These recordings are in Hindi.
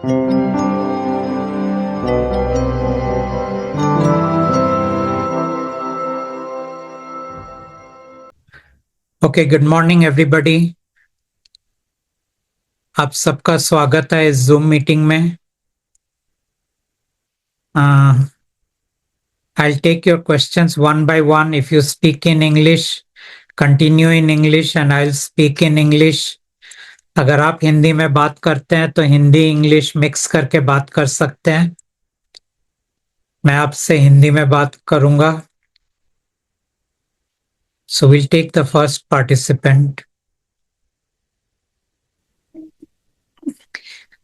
Okay, good morning everybody. आप सबका स्वागत है इस जूम मीटिंग में। I'll take your questions one by one. If you speak in English, continue in English and I'll speak in English. अगर आप हिंदी में बात करते हैं तो हिंदी इंग्लिश मिक्स करके बात कर सकते हैं। मैं आपसे हिंदी में बात करूंगा। So we'll take the first participant.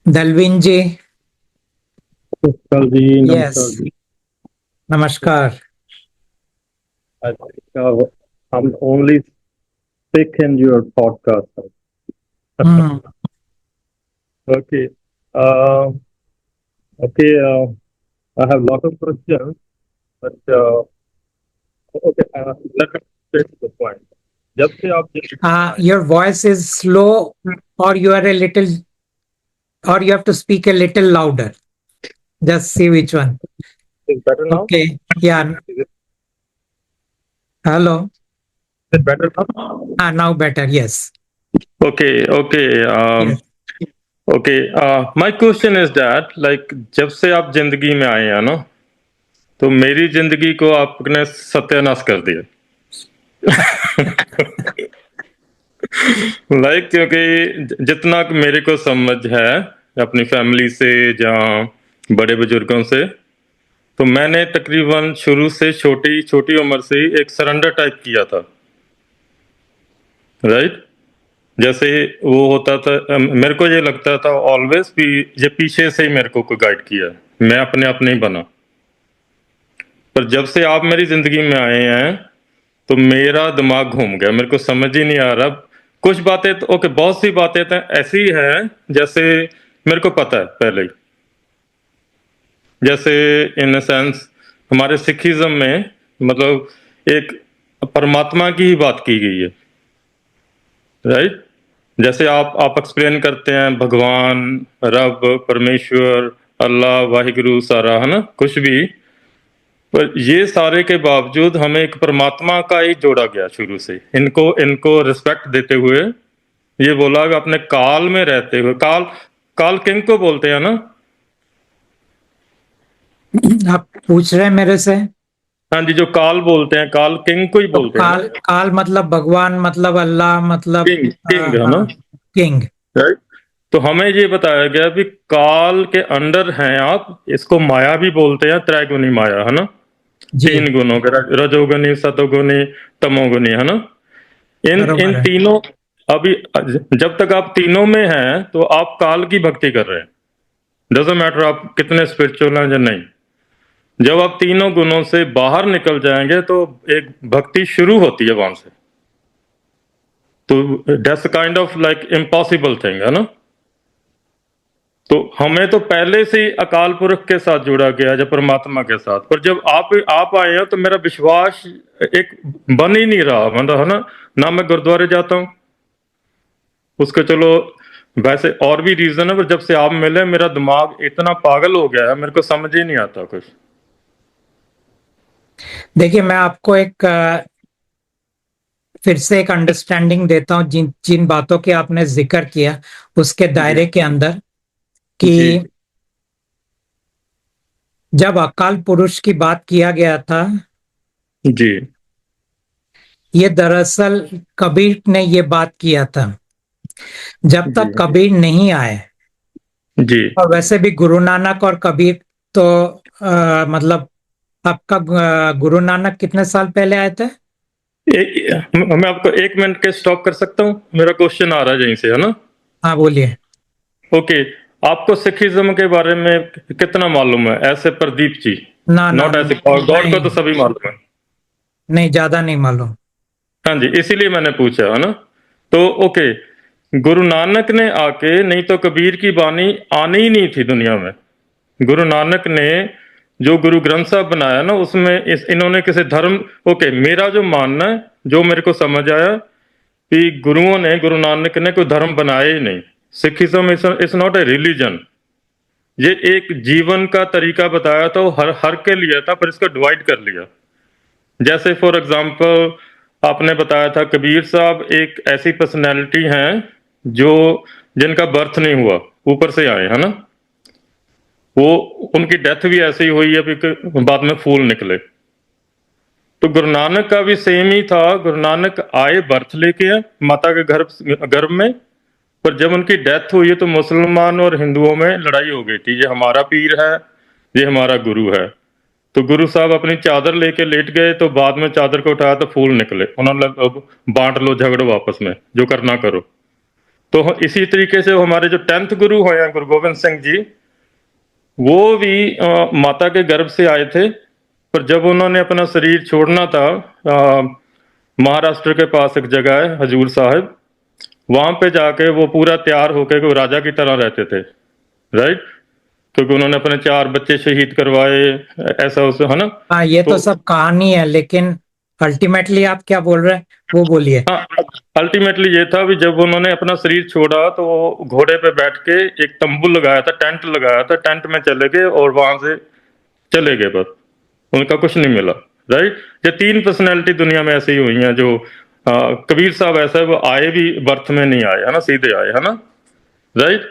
दलविन जी। नमस्कार जी। Yes. नमस्कार। I think I'm only sick in your podcast. Okay. Okay. I have lot of questions, but okay. Let me straight to the point. जब से आप Your voice is slow, or you are a little, or you have to speak a little louder. Just see which one. is better now. Okay. Yeah. Hello. Is it better now? Now better. Yes. Okay. Okay. Yes. Okay. My question is that, like, जब से आप जिंदगी में आए हैं ना, तो मेरी जिंदगी को आपने सत्यानाश कर दिया। लाइक क्योंकि जितना मेरे को समझ है अपनी फैमिली से या बड़े बुजुर्गों से, तो मैंने तकरीबन शुरू से छोटी छोटी उम्र से ही एक सरेंडर टाइप किया था। राइट, जैसे वो होता था, मेरे को ये लगता था ऑलवेज भी ये पीछे से ही मेरे को कोई गाइड किया, मैं अपने आप नहीं बना। पर जब से आप मेरी जिंदगी में आए हैं तो मेरा दिमाग घूम गया, मेरे को समझ ही नहीं आ रहा। कुछ बातें तो ओके, बहुत सी बातें तो ऐसी हैं जैसे मेरे को पता है पहले ही। जैसे इन सेंस हमारे सिखिज्म में मतलब एक परमात्मा की ही बात की गई है। राइट, जैसे आप एक्सप्लेन करते हैं भगवान, रब, परमेश्वर, अल्लाह, वाहिगुरु, सारा है ना, कुछ भी। पर ये सारे के बावजूद हमें एक परमात्मा का ही जोड़ा गया शुरू से। इनको रिस्पेक्ट देते हुए ये बोला कि अपने काल में रहते हुए, काल किंग को बोलते हैं ना। आप पूछ रहे हैं मेरे से? हाँ जी, जो काल बोलते हैं, काल किंग को ही तो बोलते हैं। काल मतलब भगवान, मतलब अल्लाह, मतलब किंग है ना, किंग। राइट। तो हमें ये बताया गया भी काल के अंडर हैं आप। इसको माया भी बोलते हैं, त्रैगुनी माया है ना, तीन गुणों के, रजोगुनी, सतोगुनी, तमोगुनी, है ना। इन तीनों, अभी जब तक आप तीनों में हैं तो आप काल की भक्ति कर रहे हैं। डजंट मैटर आप कितने स्पिरिचुअल हैं या नहीं। जब आप तीनों गुणों से बाहर निकल जाएंगे तो एक भक्ति शुरू होती है वहां से। तो that's kind of like impossible thing, है ना। तो हमें तो पहले से ही अकाल पुरख के साथ जुड़ा गया, जब परमात्मा के साथ। पर जब आप आए हैं तो मेरा विश्वास एक बन ही नहीं रहा, मतलब है ना मैं गुरुद्वारे जाता हूँ उसके, चलो वैसे और भी रीजन है, पर जब से आप मिले मेरा दिमाग इतना पागल हो गया है, मेरे को समझ ही नहीं आता कुछ। देखिए, मैं आपको एक फिर से एक अंडरस्टैंडिंग देता हूँ जिन जिन बातों के आपने जिक्र किया उसके दायरे के अंदर, कि जब अकाल पुरुष की बात किया गया था जी, ये दरअसल कबीर ने ये बात किया था जब तक कबीर नहीं आए जी। और वैसे भी गुरु नानक और कबीर तो मतलब आपका गुरु नानक कितने साल पहले आए थे? मैं आपको 1 मिनट के स्टॉप कर सकता हूँ, मेरा क्वेश्चन आ रहा है यहीं से, है ना। हाँ, बोलिए। ओके, आपको सिखिज्म के बारे में कितना मालूम है ऐसे प्रदीप जी? नॉट ऐसे गॉड को तो सभी मालूम है। नहीं, ज्यादा नहीं मालूम। हाँ जी, इसीलिए मैंने पूछा, है ना। तो ओके, गुरु नानक ने आके, नहीं तो कबीर की बानी आनी ही नहीं थी दुनिया में। गुरु नानक ने जो गुरु ग्रंथ साहब बनाया ना, उसमें इन्होंने किसी धर्म, ओके, मेरा जो मानना है, जो मेरे को समझ आया कि गुरुओं ने, गुरु नानक ने कोई धर्म बनाया ही नहीं। Sikhism is not a religion. ये एक जीवन का तरीका बताया था, वो हर हर के लिए था, पर इसको डिवाइड कर लिया। जैसे फॉर एग्जांपल आपने बताया था कबीर साहब एक ऐसी पर्सनैलिटी हैं जो जिनका बर्थ नहीं हुआ, ऊपर से आए, है ना। वो उनकी डेथ भी ऐसे ही हुई है कि बाद में फूल निकले। तो गुरु नानक का भी सेम ही था। गुरु नानक आए बर्थ लेके आए माता के गर्भ में, पर जब उनकी डेथ हुई है तो मुसलमान और हिंदुओं में लड़ाई हो गई थी, ये हमारा पीर है, ये हमारा गुरु है। तो गुरु साहब अपनी चादर लेके लेट गए, तो बाद में चादर को उठाया तो फूल निकले। उन्होंने अब बांट लो झगड़ो आपस में, जो करना करो। तो इसी तरीके से हमारे जो 10th गुरु हैं गुरु गोविंद सिंह जी, वो भी माता के गर्भ से आए थे, पर जब उन्होंने अपना शरीर छोड़ना था, महाराष्ट्र के पास एक जगह है हजूर साहिब, वहां पे जाके वो पूरा तैयार होकर वो राजा की तरह रहते थे, राइट। क्योंकि उन्होंने अपने 4 बच्चे शहीद करवाए, ऐसा उस, है ना। हाँ, ये तो सब कहानी है, लेकिन अल्टीमेटली आप क्या बोल रहे हैं वो बोलिए। अल्टीमेटली ये था भी जब उन्होंने अपना शरीर छोड़ा तो वो घोड़े पे बैठ के एक तंबू लगाया था, टेंट लगाया था, टेंट में चले गए और वहां से चले गए, बस उनका कुछ नहीं मिला, राइट। ये 3 पर्सनैलिटी दुनिया में ऐसे ही हुई हैं। जो कबीर साहब ऐसा है, वो आए भी बर्थ में नहीं आए, है ना, सीधे आए, है ना, राइट।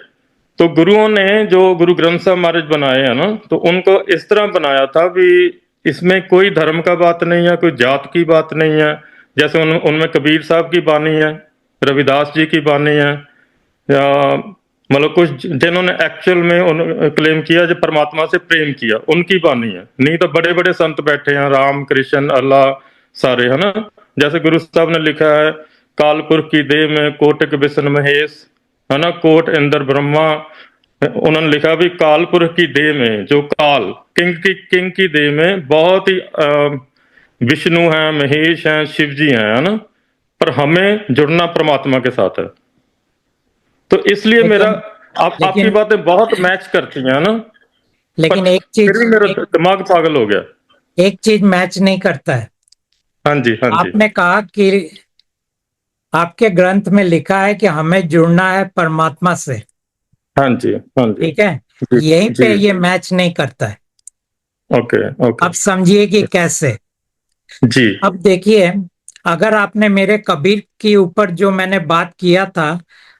तो गुरुओं ने जो गुरु ग्रंथ साहब महाराज बनाए हैं ना, तो उनको इस तरह बनाया था भी इसमें कोई धर्म का बात नहीं है, कोई जात की बात नहीं है। जैसे उनमें कबीर साहब की बानी है, रविदास जी की बानी है, या मतलब कुछ जिन्होंने एक्चुअल में क्लेम किया जो परमात्मा से प्रेम किया, उनकी बानी है। नहीं तो बड़े बड़े संत बैठे हैं, राम कृष्ण अल्लाह सारे, है ना। जैसे गुरु साहब ने लिखा है, कालपुर की देह में कोटक बिसन महेश, है ना, कोट इंद्र ब्रह्मा। उन्होंने लिखा भी कालपुर की देह में, जो काल किंग की देह में बहुत ही विष्णु हैं, महेश हैं, शिव जी हैं, है ना, पर हमें जुड़ना परमात्मा के साथ है। तो इसलिए मेरा आपकी बातें बहुत मैच करती हैं ना, लेकिन एक चीज, फिर भी मेरा दिमाग पागल हो गया। एक चीज मैच नहीं करता है। हाँ जी, हाँ जी। आपने कहा कि आपके ग्रंथ में लिखा है कि हमें जुड़ना है परमात्मा से, हाँ जी, हाँ जी। ठीक है, जी, यहीं जी, पे ये मैच नहीं करता है। Okay, okay. अब समझिए कि कैसे। जी, अब देखिए, अगर आपने मेरे कबीर के ऊपर जो मैंने बात किया था,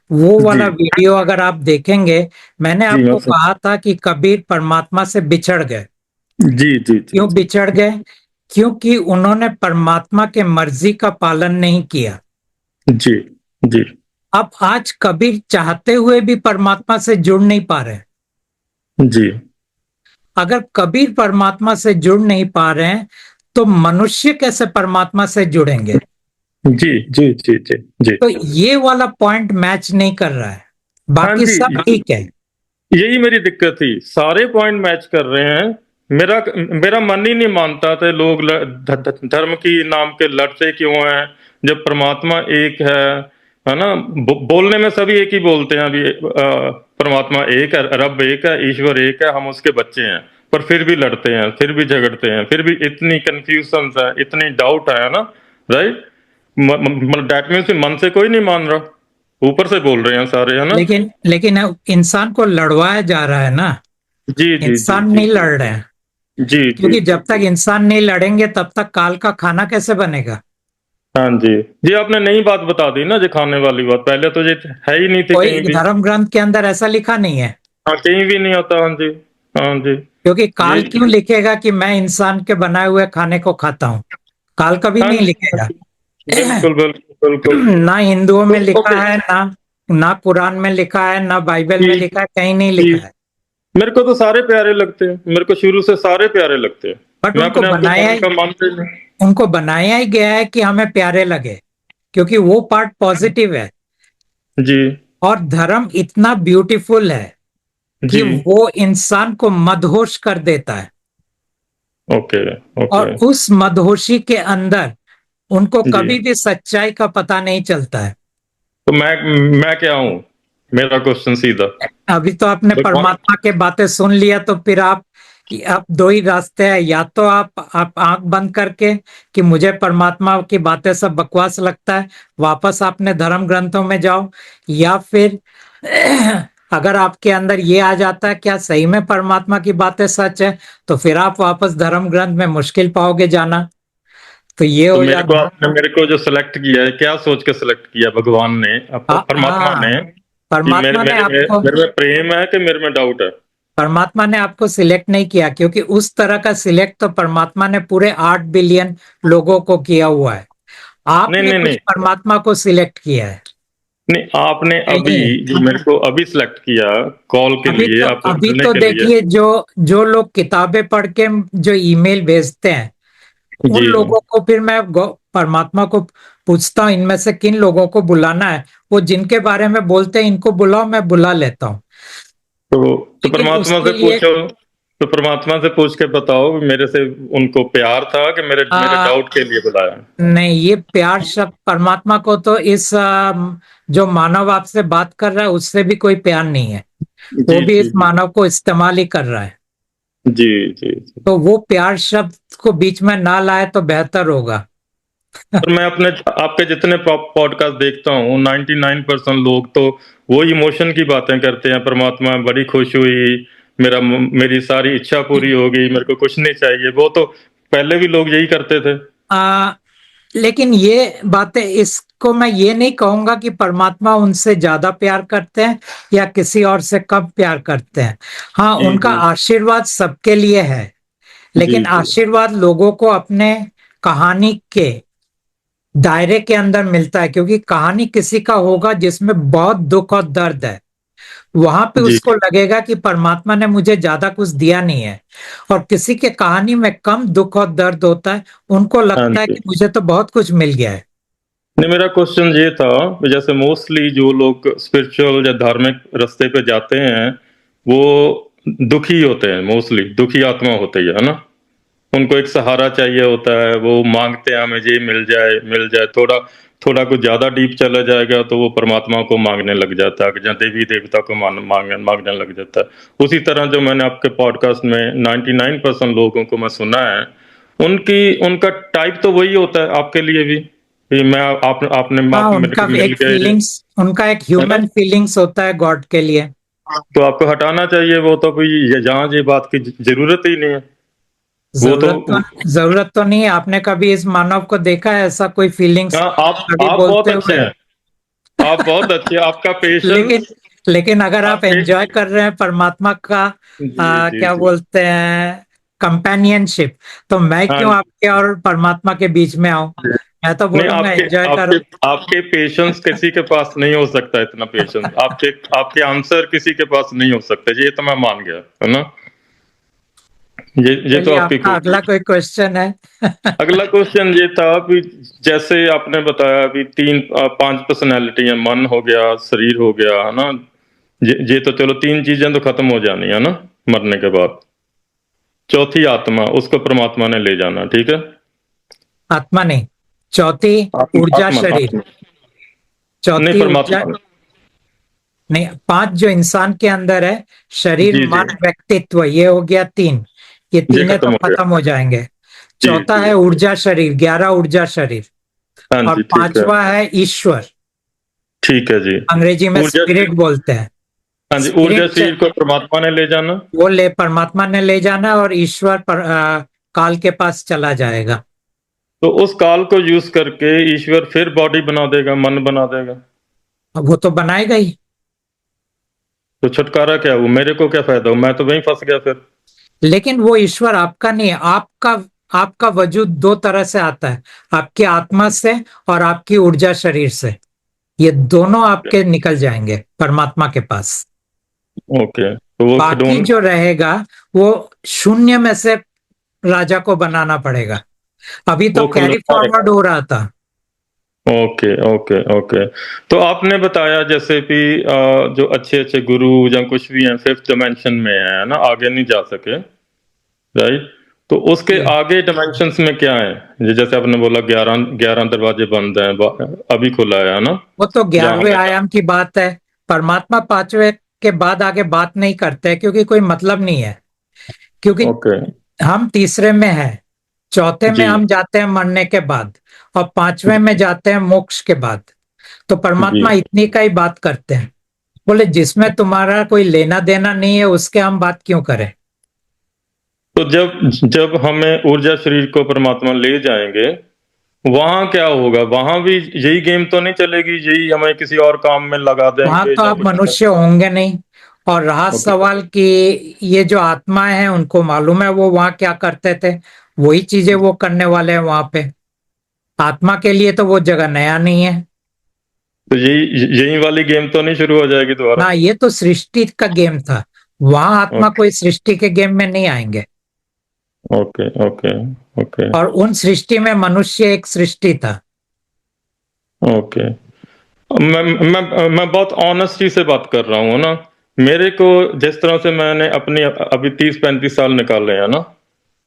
वो वाला जी, वीडियो अगर आप देखेंगे, मैंने जी, आपको कहा था कि कबीर परमात्मा से बिछड़ गए। जी, जी, जी, क्यों बिछड़ गए? क्योंकि उन्होंने परमात्मा के मर्जी का पालन नहीं किया। जी, जी, अब आज कबीर चाहते हुए भी परमात्मा से जुड़ नहीं पा रहे। जी, अगर कबीर परमात्मा से जुड़ नहीं पा रहे हैं, तो मनुष्य कैसे परमात्मा से जुड़ेंगे? जी, जी, जी, जी, जी। तो ये वाला पॉइंट मैच नहीं कर रहा है, हाँ बाकी जी, सब ठीक है। यही मेरी दिक्कत थी, सारे पॉइंट मैच कर रहे हैं। मेरा मेरा मन ही नहीं मानता था, लोग धर्म की नाम के लड़ते क्यों हैं, जब परमात्मा एक है ना। बोलने में सभी एक ही बोलते हैं अभी, परमात्मा एक है, रब एक है, ईश्वर एक है, हम उसके बच्चे हैं, पर फिर भी लड़ते हैं, फिर भी झगड़ते हैं, फिर भी इतनी कंफ्यूजन है, इतनी डाउट है ना, राइट। मतलब दैट मीन्स मन से कोई नहीं मान रहा, ऊपर से बोल रहे हैं सारे, है ना। लेकिन इंसान को लड़वाया जा रहा है ना, जी, जी, जी, इंसान जी, नहीं लड़ रहे हैं। जी, जी, क्योंकि जब जी, तक इंसान नहीं लड़ेंगे तब तक काल का खाना कैसे बनेगा? हाँ जी। जी, आपने नई बात बता दी ना, जो खाने वाली बात, पहले तो ये है ही नहीं थी कोई कहीं भी। धर्म ग्रंथ के अंदर ऐसा लिखा नहीं है। हाँ, कहीं भी नहीं होता। हाँ जी, हाँ जी। क्योंकि काल ये क्यों लिखेगा कि मैं इंसान के बनाए हुए खाने को खाता हूं? काल कभी हाँ नहीं जी, हाँ लिखेगा। जी, बिल्कुल, बिल्कुल, बिल्कुल। ना हिंदुओं में तो लिखा ओके है, ना कुरान में लिखा है, ना बाइबल में जी, लिखा है, कहीं नहीं जी, लिखा है। मेरे को तो सारे प्यारे लगते हैं, मेरे को शुरू से सारे प्यारे लगते हैं। बट मैं अपने आप को धर्म का मानते ही नहीं। उनको बनाया ही गया है कि हमें प्यारे लगे, क्योंकि वो पार्ट पॉजिटिव है। जी, और धर्म इतना ब्यूटीफुल है कि जी, वो इंसान को मदहोश कर देता है, ओके, और ओके, उस मदहोशी के अंदर उनको जी। कभी भी सच्चाई का पता नहीं चलता है। तो मैं क्या हूँ, मेरा क्वेश्चन सीधा। अभी तो आपने भगवान। परमात्मा के बातें सुन लिया, तो फिर आप दो ही रास्ते हैं, या तो आप आंख बंद करके कि मुझे परमात्मा की बातें सब बकवास लगता है, वापस अपने धर्म ग्रंथों में जाओ, या फिर अगर आपके अंदर ये आ जाता है क्या सही में परमात्मा की बातें सच है, तो फिर आप वापस धर्म ग्रंथ में मुश्किल पाओगे जाना। तो ये तो हो मेरे को जाता आपने मेरे को जो सिलेक्ट किया है, क्या सोच के सिलेक्ट किया भगवान ने, परमात्मा हाँ, ने, कि मेरे परमात्मा ने मेरे में आपको मेरे में प्रेम है कि मेरे में डाउट है? परमात्मा ने आपको सिलेक्ट नहीं किया, क्योंकि उस तरह का सिलेक्ट तो परमात्मा ने पूरे 8 बिलियन लोगों को किया हुआ है। नहीं आपने नहीं कुछ नहीं परमात्मा को सिलेक्ट किया है। नहीं, आपने अभी नहीं, जो मेरे को अभी सिलेक्ट किया कॉल के लिए, आपसे अभी मिलने तो के लिए। देखिए, जो जो लोग किताबें पढ़ के जो ईमेल भेजते हैं, उन जी लोगों को फिर मैं परमात्मा को पूछता हूँ इनमें से किन लोगों को बुलाना है। वो जिनके बारे में बोलते हैं इनको बुलाओ, मैं बुला लेता हूँ। तो लेकिन परमात्मा उसके से लिए पूछो, तो परमात्मा से पूछ के बताओ मेरे से उनको प्यार था कि मेरे मेरे आ, डाउट के लिए बुलाया? नहीं, ये प्यार शब्द परमात्मा को तो इस जो मानव आपसे बात कर रहा है उससे भी कोई प्यार नहीं है। वो जी भी जी इस जी मानव को इस्तेमाल ही कर रहा है। जी जी जी। तो वो प्यार शब्द को बीच में ना लाए तो बेहतर होगा। और मैं अपने आपके जितने पॉडकास्ट देखता हूँ, 99% लोग तो वो इमोशन की बातें करते हैं, परमात्मा बड़ी खुश हुई, मेरी सारी इच्छा पूरी हो गई, मेरे को कुछ नहीं चाहिए। वो तो पहले भी लोग यही करते थे। आ, लेकिन ये बातें, इसको मैं ये नहीं कहूंगा कि परमात्मा उनसे ज्यादा प्यार करते हैं या किसी और से कम प्यार करते हैं। हाँ, जी उनका जी आशीर्वाद सबके लिए है, जी लेकिन जी। आशीर्वाद लोगों को अपने कहानी के दायरे के अंदर मिलता है, क्योंकि कहानी किसी का होगा जिसमें बहुत दुख और दर्द है। वहां पे जी उसको लगेगा कि परमात्मा ने मुझे ज्यादा कुछ दिया नहीं है। और किसी के कहानी में कम दुख और दर्द होता है, उनको हाँ लगता है जी। कि मुझे तो बहुत कुछ मिल गया है। नहीं, मेरा क्वेश्चन ये था, जैसे मोस्टली जो लोग स्पिरिचुअल या धार्मिक रास्ते पे जाते हैं, वो दुखी होते हैं, मोस्टली दुखी आत्मा होते है ना। उनको एक सहारा चाहिए होता है, वो मांगते हैं हमें ये मिल जाए मिल जाए। थोड़ा थोड़ा कुछ ज्यादा डीप चला जाएगा तो वो परमात्मा को मांगने लग जाता है, या देवी देवता को मांगने लग जाता है। उसी तरह जो मैंने आपके पॉडकास्ट में 99% लोगों को मैं सुना है, उनकी उनका टाइप तो वही होता है आपके लिए भी, कि मैं हाँ, आप मेरे उनका को मिल एक गए, फीलिंग्स, उनका एक है ना। ह्यूमन फीलिंग्स होता है गॉड के लिए। तो आपको हटाना चाहिए वो तो, कोई जहाँ ये बात की जरूरत ही नहीं है। वो तो जरूरत तो नहीं है। आपने कभी इस मानव को देखा है ऐसा कोई फीलिंग्स हाँ, कभी आप बहुत बोलते अच्छे हुए? हैं। आप बहुत अच्छे, आपका लेकिन पेशेंस। लेकिन अगर आप आपके एंजॉय कर रहे हैं परमात्मा का जी जी क्या जी। बोलते हैं, कंपेनियनशिप, तो मैं क्यों हाँ, आपके और परमात्मा के बीच में आऊं? मैं तो नहीं, बोलूंगा आपके एंजॉय आपके करो। आपके पेशेंस किसी के पास नहीं हो सकता, इतना पेशेंस आपके आपके आंसर किसी के पास नहीं हो सकते, ये तो मैं मान गया, है ना। ये तो चलिए, आपकी आपका खूबी अगला है। कोई क्वेश्चन है? अगला क्वेश्चन ये था कि जैसे आपने बताया अभी 5 पर्सनैलिटी है, मन हो गया, शरीर हो गया, है ना। ये तो चलो 3 चीजें तो खत्म हो जानी है ना मरने के बाद। चौथी आत्मा, उसको परमात्मा ने ले जाना, ठीक है। आत्मा नहीं, चौथी ऊर्जा आत्मा शरीर। आत्मा नहीं, चौथी ऊर्जा परमात्मा। नहीं, पांच जो इंसान के अंदर है, शरीर जी जी, मन व्यक्तित्व, ये हो गया तीन। ये ये तीनों खत्म तो हो गया। खत्म हो जाएंगे। जी चौथा जी। है ऊर्जा शरीर, 11 ऊर्जा शरीर। हाँ और जी, ठीक है। पांचवा है ईश्वर, ठीक है जी। अंग्रेजी में ऊर्जा स्पिरिट बोलते हैं। हाँ जी, ऊर्जा स्पिरिट शरीर को परमात्मा ने ले जाना। वो ले परमात्मा ने ले जाना, और ईश्वर काल के पास चला जाएगा। तो उस काल को यूज करके ईश्वर फिर बॉडी बना देगा, मन बना देगा। अब वो तो बनाएगा ही। तो छुटकारा क्या हुआ, मेरे को क्या फायदा हुआ, मैं तो वहीं फंस गया फिर। लेकिन वो ईश्वर आपका नहीं है। आपका आपका वजूद दो तरह से आता है, आपकी आत्मा से और आपकी ऊर्जा शरीर से। ये दोनों आपके निकल जाएंगे परमात्मा के पास। ओके, तो वो बाकी खिलौन। जो रहेगा वो शून्य में से राजा को बनाना पड़ेगा। अभी तो वो कैरी खिलौना है। फॉरवर्ड हो रहा था। Okay okay okay. तो आपने बताया जैसे कि जो अच्छे अच्छे गुरु या कुछ भी हैं, 5th डिमेंशन में है ना, आगे नहीं जा सके, राइट। तो उसके जी, आगे डिमेंशंस में क्या है? ये जैसे आपने बोला 11 दरवाजे बंद हैं, अभी खुला है ना, वो तो जहाँ 11वें हमें आयाम की बात है। परमात्मा 5वें के बाद आगे बात नहीं करते, क्योंकि कोई मतलब नहीं है। क्योंकि ओके। हम तीसरे में हैं, चौथे में जी हम जाते हैं मरने के बाद, और 5वें में जाते हैं मोक्ष के बाद। तो जी परमात्मा इतनी का ही बात करते हैं। बोले जिसमें तुम्हारा कोई लेना देना नहीं है उसके हम बात क्यों करें। तो जब जब हमें ऊर्जा शरीर को परमात्मा ले जाएंगे, वहां क्या होगा? वहां भी यही गेम तो नहीं चलेगी, यही हमें किसी और काम में लगा वहां देंगे तो या आप कुछ मनुष्य होंगे नहीं। और रहा ओके। सवाल कि ये जो आत्माएं हैं उनको मालूम है वो वहां क्या करते थे, वही चीजें वो करने वाले हैं वहां पे। आत्मा के लिए तो वो जगह नया नहीं है तो यही यही वाली गेम तो नहीं शुरू हो जाएगी दोबारा? ना, ये तो सृष्टि का गेम था। वहां आत्मा ओके कोई सृष्टि के गेम में नहीं आएंगे। ओके ओके ओके और उन सृष्टि में मनुष्य एक सृष्टि था। ओके। मैं बहुत ऑनेस्टी से बात कर रहा हूँ ना। मेरे को जिस तरह से मैंने अपनी अभी 30-35 साल निकाले हैं ना,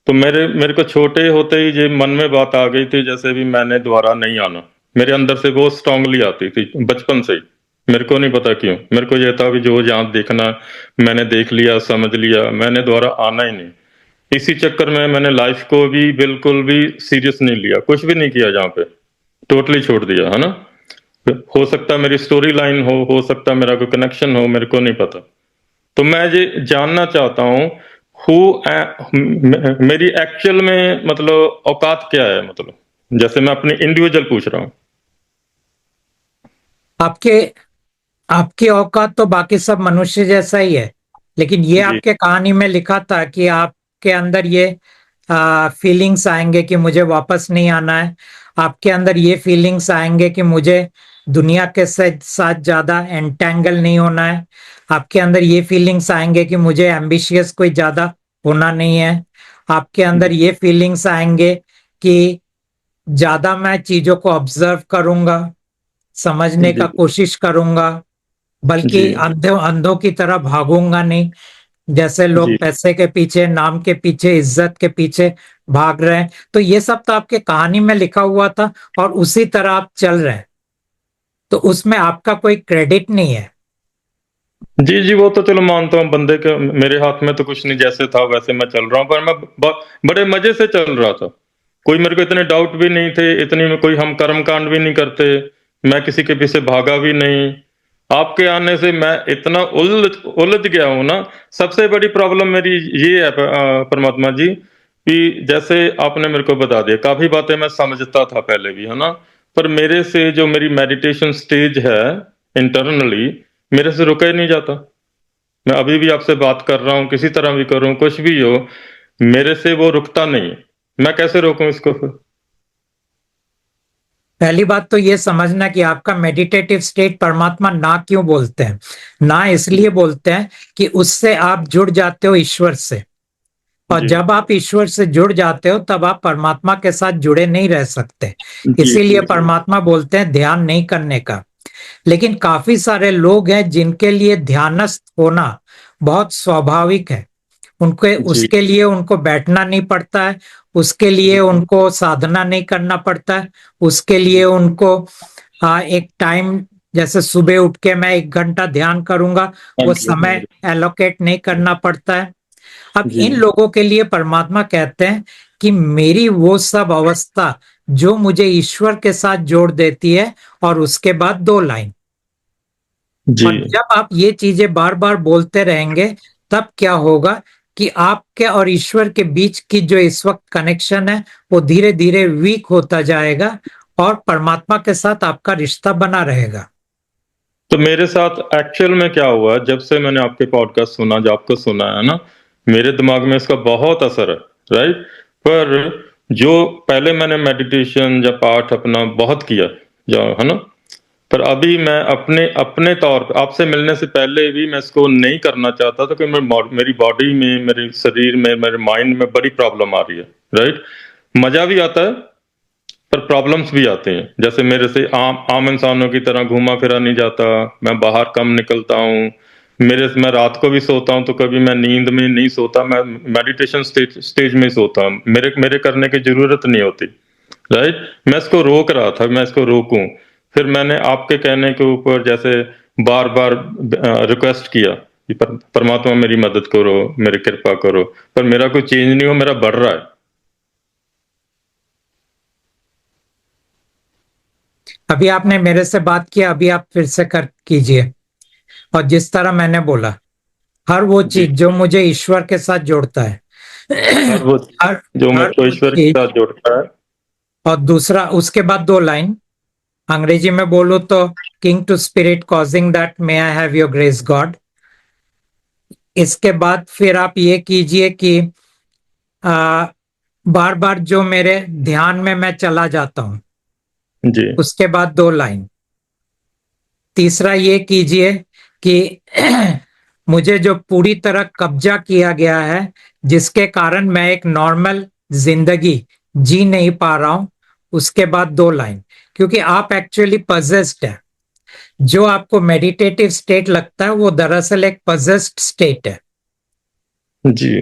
तो मेरे मेरे को छोटे होते ही ये मन में बात आ गई थी, जैसे भी मैंने दोबारा नहीं आना। मेरे अंदर से वो स्ट्रांगली आती थी बचपन से ही। मेरे को नहीं पता क्यों, मेरे को ये था कि जो जहाँ देखना मैंने देख लिया, समझ लिया, मैंने दोबारा आना ही नहीं। इसी चक्कर में मैंने लाइफ को भी बिल्कुल भी सीरियस नहीं लिया, कुछ भी नहीं किया जहाँ पे, टोटली छोड़ दिया, है ना। हो सकता है मेरी स्टोरी लाइन हो सकता है मेरा कोई कनेक्शन हो, मेरे को नहीं पता। तो मैं ये जानना चाहता हूँ, हु मेरी एक्चुअल में मतलब औकात क्या है, मतलब जैसे मैं अपनी इंडिविजुअल पूछ रहा हूँ। आपके आपकी औकात तो बाकी सब मनुष्य जैसा ही है, लेकिन ये जी आपके कहानी में लिखा था कि आपके अंदर ये फीलिंग्स आएंगे कि मुझे वापस नहीं आना है। आपके अंदर ये फीलिंग्स आएंगे कि मुझे दुनिया के साथ ज्यादा एंटेंगल नहीं होना है। आपके अंदर ये फीलिंग्स आएंगे कि मुझे एम्बिशियस कोई ज्यादा होना नहीं है। आपके अंदर जी ये फीलिंग्स आएंगे कि ज्यादा मैं चीजों को ऑब्जर्व करूंगा, समझने का जी कोशिश करूंगा, जी बल्कि अंधों अंधों की तरह भागूंगा नहीं। जैसे लोग जी पैसे के पीछे, नाम के पीछे, इज्जत के पीछे भाग रहे हैं, तो ये सब तो आपके कहानी में लिखा हुआ था और उसी तरह आप चल रहे हैं, तो उसमें आपका कोई क्रेडिट नहीं है। जी जी, वो तो चलो मानता हूँ, बंदे के मेरे हाथ में तो कुछ नहीं, जैसे था वैसे मैं चल रहा हूँ, पर मैं बड़े मजे से चल रहा था। कोई मेरे को इतने डाउट भी नहीं थे, इतनी में कोई हम कर्म कांड भी नहीं करते, मैं किसी के पीछे भागा भी नहीं। आपके आने से मैं इतना उलझ उलझ गया हूं ना। सबसे बड़ी प्रॉब्लम मेरी ये है परमात्मा जी, कि जैसे आपने मेरे को बता दिया, काफी बातें मैं समझता था पहले भी, है ना। पर मेरे से जो मेरी मेडिटेशन स्टेज है इंटरनली, मेरे से रुका ही नहीं जाता। मैं अभी भी आपसे बात कर रहा हूँ, किसी तरह भी करूँ, कुछ भी हो, मेरे से वो रुकता नहीं। मैं कैसे रोकूं इसको फिर? पहली बात तो ये समझना कि आपका मेडिटेटिव स्टेट परमात्मा ना क्यों बोलते हैं। ना इसलिए बोलते हैं कि उससे आप जुड़ जाते हो ईश्वर से, और जी जब आप ईश्वर से जुड़ जाते हो तब आप परमात्मा के साथ जुड़े नहीं रह सकते। जी इसीलिए जी जी परमात्मा बोलते हैं ध्यान नहीं करने का। लेकिन काफी सारे लोग हैं जिनके लिए ध्यानस्थ होना बहुत स्वाभाविक है। उनके जी उसके लिए उनको बैठना नहीं पड़ता है, उसके लिए जी उनको साधना नहीं करना पड़ता है, उसके लिए जी उनको एक टाइम, जैसे सुबह उठ के मैं 1 घंटा ध्यान करूंगा, हाँ वो जी हाँ समय जी एलोकेट नहीं करना पड़ता है। अब जी इन लोगों के लिए परमात्मा कहते हैं कि मेरी वो सब अवस्था जो मुझे ईश्वर के साथ जोड़ देती है, और उसके बाद 2 लाइन। जी और जब आप ये चीजें बार बार बोलते रहेंगे, तब क्या होगा कि आपके और ईश्वर के बीच की जो इस वक्त कनेक्शन है वो धीरे धीरे वीक होता जाएगा, और परमात्मा के साथ आपका रिश्ता बना रहेगा। तो मेरे साथ एक्चुअल में क्या हुआ, जब से मैंने आपके पॉडकास्ट सुना, जो आपको सुना है ना, मेरे दिमाग में इसका बहुत असर है, राइट। पर जो पहले मैंने मेडिटेशन या पाठ अपना बहुत किया, जो है ना, पर अभी मैं अपने अपने तौर पे आपसे मिलने से पहले भी मैं इसको नहीं करना चाहता था, क्योंकि मेरी बॉडी में, मेरे शरीर में, मेरे माइंड में बड़ी प्रॉब्लम आ रही है, राइट। मजा भी आता है, पर प्रॉब्लम्स भी आते हैं। जैसे मेरे से आम आम इंसानों की तरह घूमा फिरा नहीं जाता, मैं बाहर कम निकलता हूँ। मैं रात को भी सोता हूँ, तो कभी मैं नींद में नहीं सोता, मैं मेडिटेशन स्टेज में सोता हूँ, मेरे मेरे करने की जरूरत नहीं होती, राइट। मैं इसको रोक रहा था, मैं इसको रोकूं। फिर मैंने आपके कहने के ऊपर जैसे बार बार रिक्वेस्ट किया कि परमात्मा मेरी मदद करो, मेरी कृपा करो, पर मेरा कोई चेंज नहीं हो, मेरा बढ़ रहा है। अभी आपने मेरे से बात किया, अभी आप फिर से कर कीजिए। और जिस तरह मैंने बोला, हर वो जी। चीज जो मुझे ईश्वर के साथ जोड़ता है, हर वो हर जो हर मेरे को वो ईश्वर के चीज। साथ जोड़ता है। और दूसरा, उसके बाद 2 लाइन अंग्रेजी में बोलो तो, king to spirit causing that may I have your grace god. इसके बाद फिर आप ये कीजिए कि बार बार जो मेरे ध्यान में मैं चला जाता हूं, जी। उसके बाद 2 लाइन। तीसरा ये कीजिए कि मुझे जो पूरी तरह कब्जा किया गया है, जिसके कारण मैं एक नॉर्मल जिंदगी जी नहीं पा रहा हूं, उसके बाद 2 लाइन। क्योंकि आप एक्चुअली पजेस्ड है। जो आपको मेडिटेटिव स्टेट लगता है वो दरअसल एक पजेस्ड स्टेट है। जी।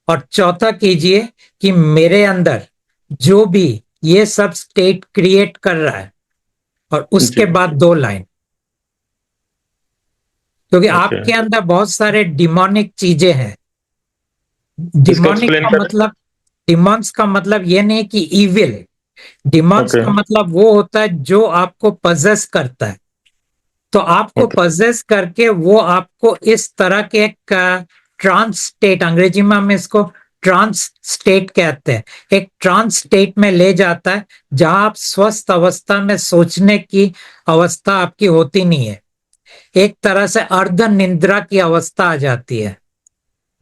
और चौथा कीजिए कि मेरे अंदर जो भी ये सब स्टेट क्रिएट कर रहा है, और उसके जी। बाद 2 लाइन। क्योंकि ओके। आपके अंदर बहुत सारे डिमोनिक चीजें हैं। इसको डिमोनिक एक्सप्लेन का करें। मतलब, डिमॉन्स का मतलब ये नहीं कि इविल। डिमॉन्स ओके। का मतलब वो होता है जो आपको पजेस करता है। तो आपको ओके। पजेस करके वो आपको इस तरह के एक ट्रांस स्टेट, अंग्रेजी में हम इसको ट्रांस स्टेट कहते हैं, एक ट्रांस स्टेट में ले जाता है, जहां आप स्वस्थ अवस्था में सोचने की अवस्था आपकी होती नहीं है। एक तरह से अर्ध निद्रा की अवस्था आ जाती है।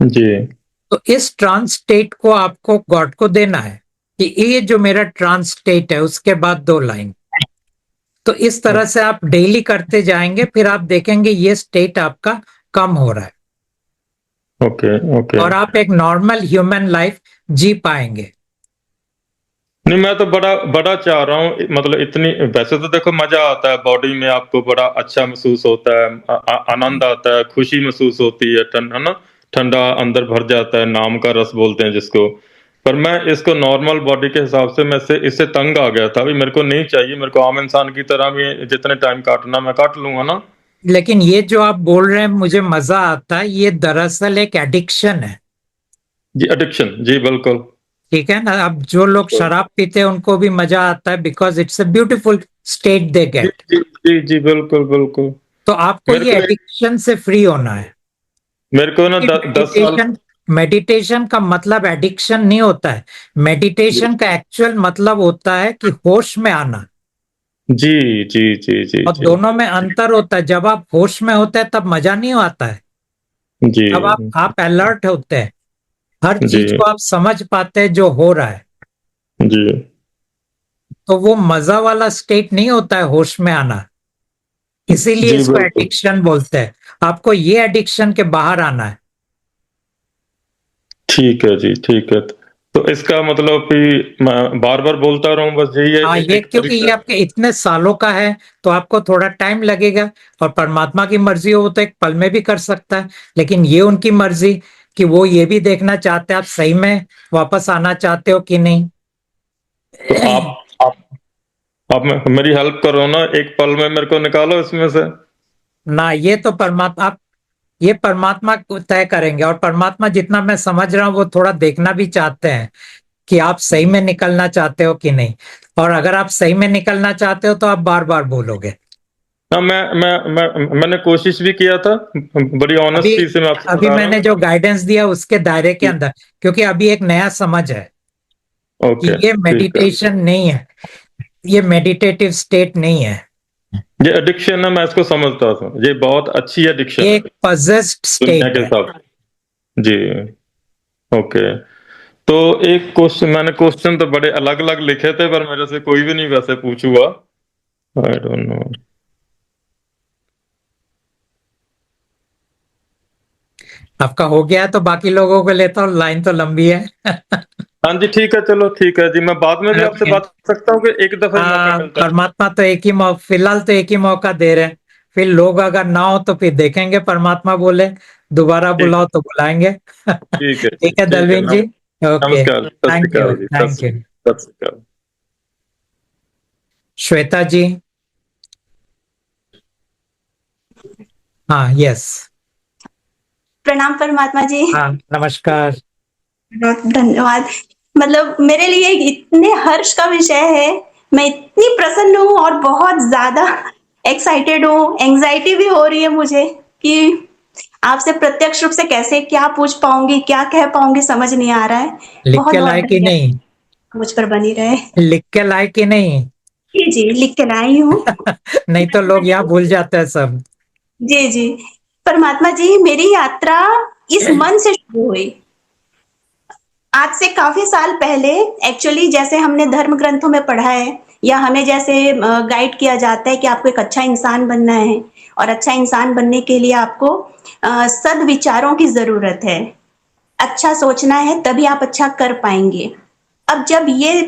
जी। तो इस ट्रांस स्टेट को आपको गॉड को देना है कि ये जो मेरा ट्रांस स्टेट है, उसके बाद 2 लाइन। तो इस तरह से आप डेली करते जाएंगे, फिर आप देखेंगे ये स्टेट आपका कम हो रहा है, ओके। ओके। और आप एक नॉर्मल ह्यूमन लाइफ जी पाएंगे। नहीं, मैं तो बड़ा बड़ा चाह रहा हूँ, मतलब इतनी, वैसे तो देखो मजा आता है, बॉडी में आपको बड़ा अच्छा महसूस होता है, आनंद आता है, खुशी महसूस होती है, ठंडा ना, ठंडा अंदर भर जाता है, नाम का रस बोलते हैं जिसको। पर मैं इसको नॉर्मल बॉडी के हिसाब से मैं से इससे तंग आ गया था, अभी मेरे को नहीं चाहिए, मेरे को आम इंसान की तरह भी जितने टाइम काटना मैं काट लूंगा ना। लेकिन ये जो आप बोल रहे हैं मुझे मजा आता है, ये दरअसल एक एडिक्शन है। जी, एडिक्शन, जी बिल्कुल। ठीक है ना? अब जो लोग शराब पीते हैं उनको भी मजा आता है, because it's a beautiful state दे जी गेट। जी जी जी, बिल्कुल बिल्कुल। तो आपको मेरे ये को एडिक्शन से फ्री होना है। मेरे को ना 10 साल। मेडिटेशन, मेडिटेशन का मतलब एडिक्शन नहीं होता है। मेडिटेशन का एक्चुअल मतलब होता है कि होश में आना। जी जी जी जी और जी दोनों में अंतर होता है। जब आप होश में होते हैं तब मजा नहीं आता है। जी तब आप अलर्ट होते हैं, हर जी चीज को आप समझ पाते हैं जो हो रहा है। जी तो वो मजा वाला स्टेट नहीं होता है होश में आना। इसीलिए जी इसको बिल्कुल। एडिक्शन बोलते हैं। आपको ये एडिक्शन के बाहर आना है। ठीक है जी, ठीक है। तो इसका मतलब कि मैं बार बार बोलता रहूं, बस यही है, हाँ, ये एक क्योंकि तरीका। ये आपके इतने सालों का है, तो आपको थोड़ा टाइम लगेगा। और परमात्मा की मर्जी हो तो एक पल में भी कर सकता है। लेकिन ये उनकी मर्जी कि वो ये भी देखना चाहते हैं आप सही में वापस आना चाहते हो कि नहीं। तो आप मेरी हेल्प करो ना, एक पल में मेरे को निकालो इसमें से। ना, ये तो परमात्मा, आप ये परमात्मा को तय करेंगे। और परमात्मा, जितना मैं समझ रहा हूँ, वो थोड़ा देखना भी चाहते हैं कि आप सही में निकलना चाहते हो कि नहीं। और अगर आप सही में निकलना चाहते हो तो आप बार बार बोलोगे। हाँ, मैंने कोशिश भी किया था, बड़ी अभी ऑनेस्टी से मैं आपसे अभी बता रहा मैंने हूँ। जो गाइडेंस दिया उसके दायरे के अंदर, क्योंकि अभी एक नया समझ है कि ओके, ये ठीक है। मेडिटेशन नहीं है, ये मेडिटेटिव स्टेट नहीं है, ये एडिक्शन है, मैं इसको समझता था, ये बहुत अच्छी एडिक्शन ये है एक पजेस्ड दुनिया स्टेट के है। हिसाब से। जी। ओके। तो एक क्वेश्चन, मैंने क्वेश्चन तो बड़े अलग अलग लिखे थे, पर मेरे से कोई भी नहीं वैसे पूछूंगा। I don't know. आपका हो गया है तो बाकी लोगों को लेता हूँ, लाइन तो लंबी है। हाँ जी, ठीक है, चलो ठीक है जी, मैं बाद में भी आपसे ओके। बात कर सकता हूँ कि एक दफा ही मौका मिलता है। परमात्मा तो एक ही फिलहाल तो एक ही मौका दे रहे हैं। फिर लोग अगर ना हो तो फिर देखेंगे, परमात्मा बोले दोबारा ठीक बुलाओ तो बुलाएंगे। ठीक है जी, ठीक है ठीक है। दलवीन जी। ओके, नमस्कार, सत श्री थैंक यू, अकाल जी, थैंक यू। सत श्री अकाल। श्वेता जी। हाँ, यस। प्रणाम परमात्मा जी। हाँ, नमस्कार। बहुत धन्यवाद। मतलब मेरे लिए इतने हर्ष का विषय है। मैं इतनी प्रसन्न हूँ और बहुत ज्यादा एक्साइटेड हूँ, एंजाइटी भी हो रही है मुझे कि आपसे प्रत्यक्ष रूप से कैसे क्या पूछ पाऊंगी, क्या कह पाऊंगी, समझ नहीं आ रहा है। लिख बहुत के बहुत लाए कि धन्यवाद, नहीं? मुझ पर बनी रहे। लिख के लाए कि नहीं? जी जी, लिख के लाई हूँ। नहीं तो लोग यहाँ भूल जाते हैं सब। जी जी। परमात्मा जी, मेरी यात्रा इस मन से शुरू हुई आज से काफी साल पहले। एक्चुअली जैसे हमने धर्म ग्रंथों में पढ़ा है, या हमें जैसे गाइड किया जाता है कि आपको एक अच्छा इंसान बनना है, और अच्छा इंसान बनने के लिए आपको सद्विचारों की जरूरत है, अच्छा सोचना है, तभी आप अच्छा कर पाएंगे। अब जब ये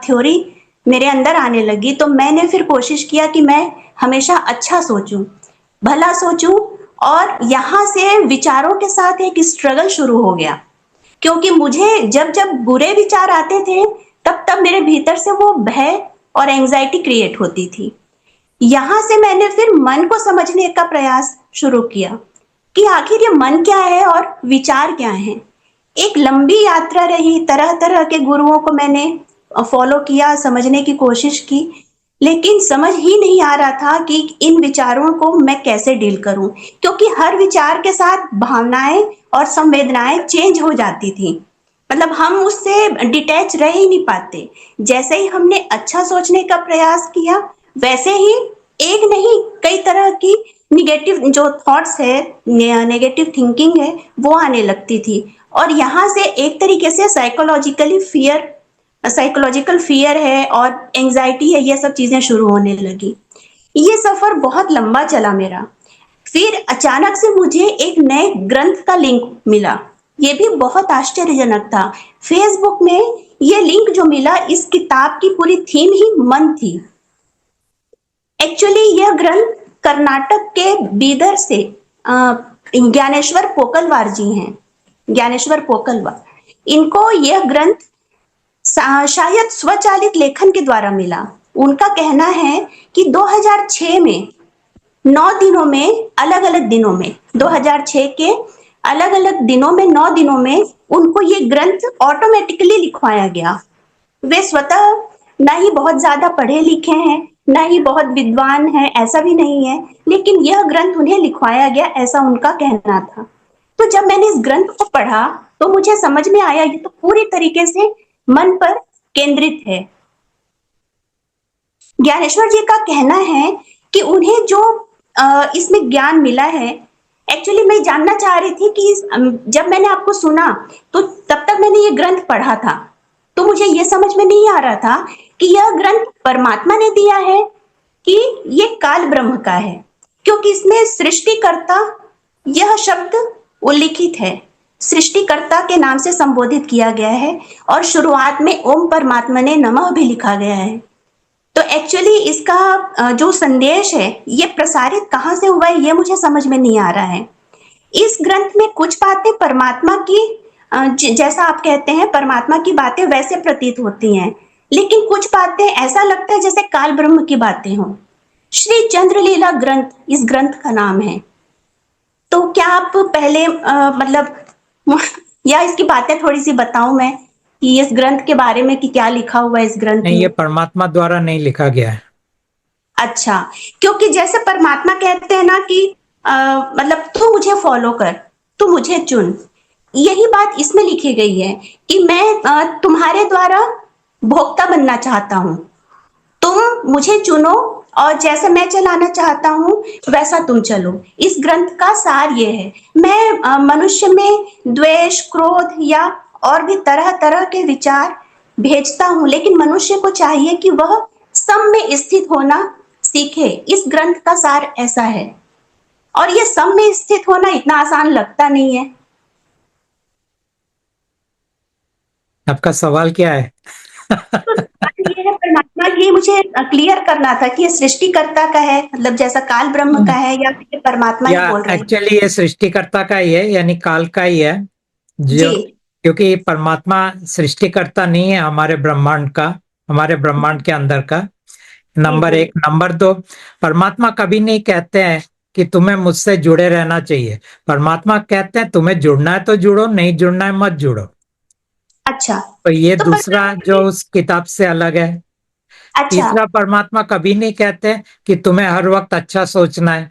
थ्योरी मेरे अंदर आने लगी, तो मैंने फिर कोशिश किया कि मैं हमेशा अच्छा सोचूं, भला सोचूं, और यहाँ से विचारों के साथ एक स्ट्रगल शुरू हो गया। क्योंकि मुझे जब जब बुरे विचार आते थे, तब तब मेरे भीतर से वो भय और एंजाइटी क्रिएट होती थी। यहां से मैंने फिर मन को समझने का प्रयास शुरू किया कि आखिर ये मन क्या है और विचार क्या है। एक लंबी यात्रा रही, तरह तरह के गुरुओं को मैंने फॉलो किया, समझने की कोशिश की, लेकिन समझ ही नहीं आ रहा था कि इन विचारों को मैं कैसे डील करूं, क्योंकि हर विचार के साथ भावनाएं और संवेदनाएं चेंज हो जाती थी। मतलब हम उससे डिटैच रह ही नहीं पाते। जैसे ही हमने अच्छा सोचने का प्रयास किया, वैसे ही एक नहीं कई तरह की निगेटिव जो थॉट्स है, नेगेटिव थिंकिंग है, वो आने लगती थी। और यहाँ से एक तरीके से साइकोलॉजिकल फियर है और एंजाइटी है, ये सब चीजें शुरू होने लगी। ये सफर बहुत लंबा चला मेरा। फिर अचानक से मुझे एक नए ग्रंथ का लिंक मिला। ये भी बहुत आश्चर्यजनक था। फेसबुक में ये लिंक जो मिला, इस किताब की पूरी थीम ही मन थी। एक्चुअली यह ग्रंथ कर्नाटक के बीदर से ज्ञानेश्वर पोकलवार जी हैं। ज्ञानेश्वर पोकलवार, इनको यह ग्रंथ शायद स्वचालित लेखन के द्वारा मिला। उनका कहना है कि 2006 में 9 दिनों में, अलग अलग दिनों में, 2006 के अलग अलग दिनों में, 9 दिनों में उनको ये ग्रंथ ऑटोमेटिकली लिखवाया गया। वे स्वतः ना ही बहुत ज्यादा पढ़े लिखे हैं, ना ही बहुत विद्वान हैं, ऐसा भी नहीं है, लेकिन यह ग्रंथ उन्हें लिखवाया गया, ऐसा उनका कहना था। तो जब मैंने इस ग्रंथ को पढ़ा, तो मुझे समझ में आया ये तो पूरी तरीके से मन पर केंद्रित है। ज्ञानेश्वर जी का कहना है कि उन्हें जो इसमें ज्ञान मिला है, एक्चुअली मैं जानना चाह रही थी कि जब मैंने आपको सुना, तो तब तक मैंने ये ग्रंथ पढ़ा था, तो मुझे ये समझ में नहीं आ रहा था कि यह ग्रंथ परमात्मा ने दिया है कि ये काल ब्रह्म का है, क्योंकि इसमें सृष्टिकर्ता यह शब्द उल्लिखित है, सृष्टिकर्ता के नाम से संबोधित किया गया है, और शुरुआत में ओम परमात्मा ने नमः भी लिखा गया है। तो एक्चुअली इसका जो संदेश है, ये प्रसारित कहाँ से हुआ है, ये मुझे समझ में नहीं आ रहा है। इस ग्रंथ में कुछ बातें परमात्मा की, जैसा आप कहते हैं परमात्मा की बातें वैसे प्रतीत होती हैं, लेकिन कुछ बातें ऐसा लगता है जैसे काल ब्रह्म की बातें हों। श्री चंद्रलीला ग्रंथ इस ग्रंथ का नाम है। तो क्या आप पहले मतलब या इसकी बातें थोड़ी सी बताऊं मैं कि इस ग्रंथ के बारे में कि क्या लिखा हुआ है इस ग्रंथ नहीं, में। ये परमात्मा द्वारा नहीं लिखा गया है। अच्छा, क्योंकि जैसे परमात्मा कहते हैं ना कि मतलब तू मुझे फॉलो कर, तू मुझे चुन, यही बात इसमें लिखी गई है कि मैं तुम्हारे द्वारा भोक्ता बनना चाहता हूँ, तुम मुझे चुनो, और जैसे मैं चलाना चाहता हूँ वैसा तुम चलो। इस ग्रंथ का सार ये है। मैं मनुष्य में द्वेष, क्रोध या और भी तरह तरह के विचार भेजता हूँ, लेकिन मनुष्य को चाहिए कि वह सम में स्थित होना सीखे। इस ग्रंथ का सार ऐसा है, और ये सम में स्थित होना इतना आसान लगता नहीं है। आपका सवाल क्या है? तो बात ये है परमात्मा की, मुझे क्लियर करना था कि ये सृष्टिकर्ता का है, मतलब जैसा काल ब्रह्म का है, या फिर ये परमात्मा ही या बोल रहे हैं। एक्चुअली ये सृष्टिकर्ता का ही है, यानी काल का ही है जी जो, क्योंकि परमात्मा सृष्टिकर्ता नहीं है हमारे ब्रह्मांड का, हमारे ब्रह्मांड के अंदर का। जी नंबर जी। एक। नंबर दो, परमात्मा कभी नहीं कहते हैं कि तुम्हें मुझसे जुड़े रहना चाहिए। परमात्मा कहते हैं तुम्हें जुड़ना है तो जुड़ो, नहीं जुड़ना है मत जुड़ो। अच्छा, तो ये तो दूसरा परमात्मा जो की, उस किताब से अलग है। अच्छा तीसरा, परमात्मा कभी नहीं कहते कि तुम्हें हर वक्त अच्छा सोचना है।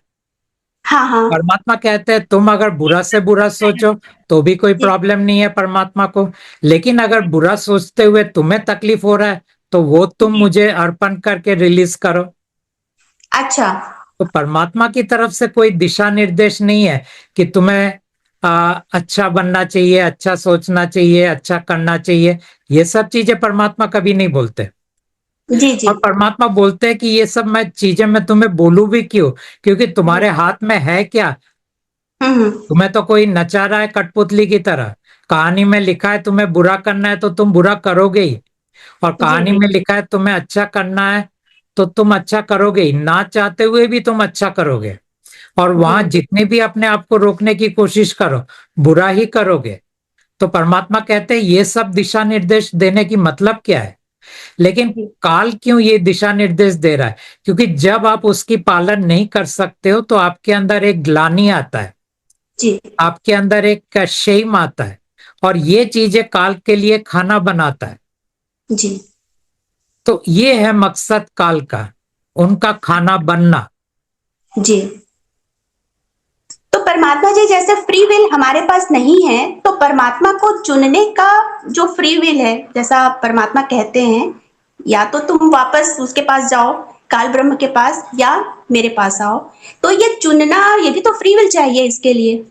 हाँ हाँ परमात्मा कहते हैं तुम अगर बुरा से बुरा सोचो तो भी कोई जी प्रॉब्लम नहीं है परमात्मा को, लेकिन अगर बुरा सोचते हुए तुम्हें तकलीफ हो रहा है तो वो तुम जी। मुझे अर्पण करके रिलीज करो। अच्छा। तो परमात्मा की तरफ से कोई दिशा निर्देश नहीं है कि तुम्हें अच्छा बनना चाहिए, अच्छा सोचना चाहिए, अच्छा करना चाहिए। ये सब चीजें परमात्मा कभी नहीं बोलते। जी जी। और परमात्मा बोलते हैं कि ये सब मैं चीजें मैं तुम्हें बोलूं भी क्यों, क्योंकि तुम्हारे हाथ में है क्या। हम्म। तुम्हें तो कोई नचा रहा है कठपुतली की तरह। कहानी में लिखा है तुम्हें बुरा करना है तो तुम बुरा करोगे ही, और जी कहानी जी में लिखा है तुम्हें अच्छा करना है तो तुम अच्छा करोगे ही, ना चाहते हुए भी तुम अच्छा करोगे। और वहां जी जितने भी अपने आप को रोकने की कोशिश करो बुरा ही करोगे। तो परमात्मा कहते हैं ये सब दिशा निर्देश देने की मतलब क्या है। लेकिन जी काल क्यों ये दिशा निर्देश दे रहा है, क्योंकि जब आप उसकी पालन नहीं कर सकते हो तो आपके अंदर एक ग्लानि आता है, जी आपके अंदर एक शेम आता है, और ये चीजें काल के लिए खाना बनाता है। जी तो ये है मकसद काल का, उनका खाना बनना। जी। तो परमात्मा जी जैसे फ्री विल हमारे पास नहीं है, तो परमात्मा को चुनने का जो फ्री विल है, जैसा परमात्मा कहते हैं, या तो तुम वापस उसके पास जाओ, काल ब्रह्म के पास, या मेरे पास आओ। तो ये चुनना, ये भी तो फ्री विल चाहिए इसके लिए।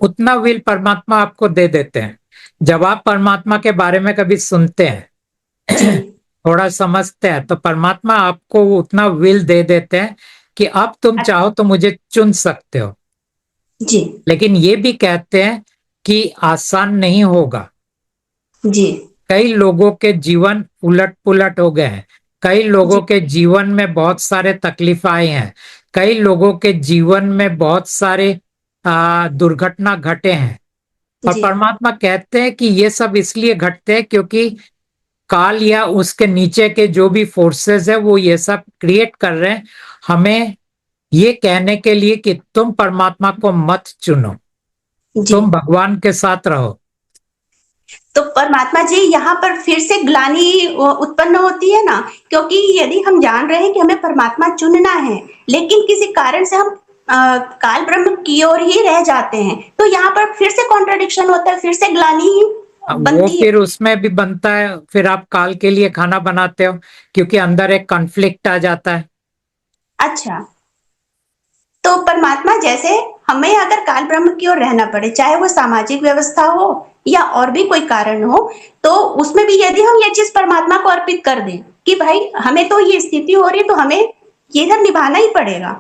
उतना विल परमात्मा आपको दे देते हैं जब आप परमात्मा के बारे में कभी सुनते जी हैं, थोड़ा समझते हैं, तो परमात्मा आपको उतना विल दे देते हैं कि अब तुम चाहो तो मुझे चुन सकते हो। जी लेकिन ये भी कहते हैं कि आसान नहीं होगा। जी कई लोगों के जीवन उलट पुलट हो गए हैं, कई लोगों जी के जीवन में बहुत सारे तकलीफ आए हैं, कई लोगों के जीवन में बहुत सारे दुर्घटना घटे हैं। और जी परमात्मा कहते हैं कि ये सब इसलिए घटते हैं क्योंकि काल या उसके नीचे के जो भी फोर्सेस है वो ये सब क्रिएट कर रहे हैं, हमें ये कहने के लिए कि तुम परमात्मा को मत चुनो, जी। तुम भगवान के साथ रहो। तो परमात्मा जी यहाँ पर फिर से ग्लानि उत्पन्न होती है ना, क्योंकि यदि हम जान रहे हैं कि हमें परमात्मा चुनना है, लेकिन किसी कारण से हम काल ब्रह्म की ओर ही रह जाते हैं, तो यहाँ पर फिर से कॉन्ट्रडिक्शन होता है, फिर से ग्लानि वो बनती है। फिर उसमें भी बनता है, फिर आप काल के लिए खाना बनाते हो क्योंकि अंदर एक कॉन्फ्लिक्ट आ जाता है। अच्छा। तो परमात्मा जैसे हमें अगर काल ब्रह्म की ओर रहना पड़े, चाहे वो सामाजिक व्यवस्था हो या और भी कोई कारण हो, तो उसमें भी यदि हम ये चीज परमात्मा को अर्पित कर दें कि भाई हमें तो ये स्थिति हो रही है तो हमें ये सब निभाना ही पड़ेगा,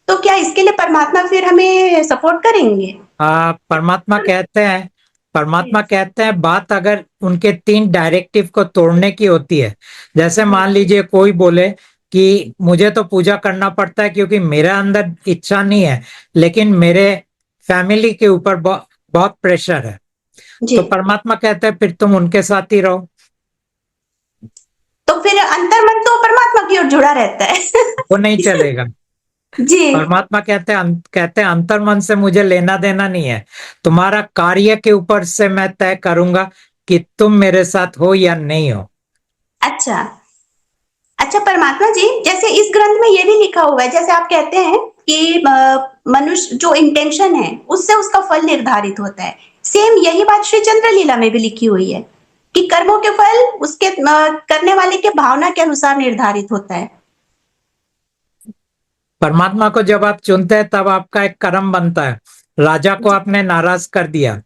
तो क्या इसके लिए परमात्मा फिर हमें सपोर्ट करेंगे? परमात्मा कहते हैं, परमात्मा कहते हैं बात अगर उनके 3 डायरेक्टिव को तोड़ने की होती है, जैसे मान लीजिए कोई बोले कि मुझे तो पूजा करना पड़ता है क्योंकि मेरे अंदर इच्छा नहीं है, लेकिन मेरे फैमिली के ऊपर बहुत प्रेशर है, जी। तो परमात्मा कहते हैं फिर तुम उनके साथ ही रहो। तो फिर अंतर्मन तो परमात्मा की ओर जुड़ा रहता है। वो नहीं चलेगा। जी। परमात्मा कहते हैं अंतर मन से मुझे लेना देना नहीं है, तुम्हारा कार्य के ऊपर से मैं तय करूंगा कि तुम मेरे साथ हो या नहीं हो। अच्छा। अच्छा परमात्मा जी, जैसे इस ग्रंथ में ये भी लिखा हुआ है, जैसे आप कहते हैं कि मनुष्य जो इंटेंशन है उससे उसका फल निर्धारित होता है, सेम यही बात श्री चंद्र लीला में भी लिखी हुई है कि कर्मों के फल उसके करने वाले के भावना के अनुसार निर्धारित होता है। परमात्मा को जब आप चुनते हैं तब आपका एक कर्म बनता है। राजा को जी। आपने नाराज कर दिया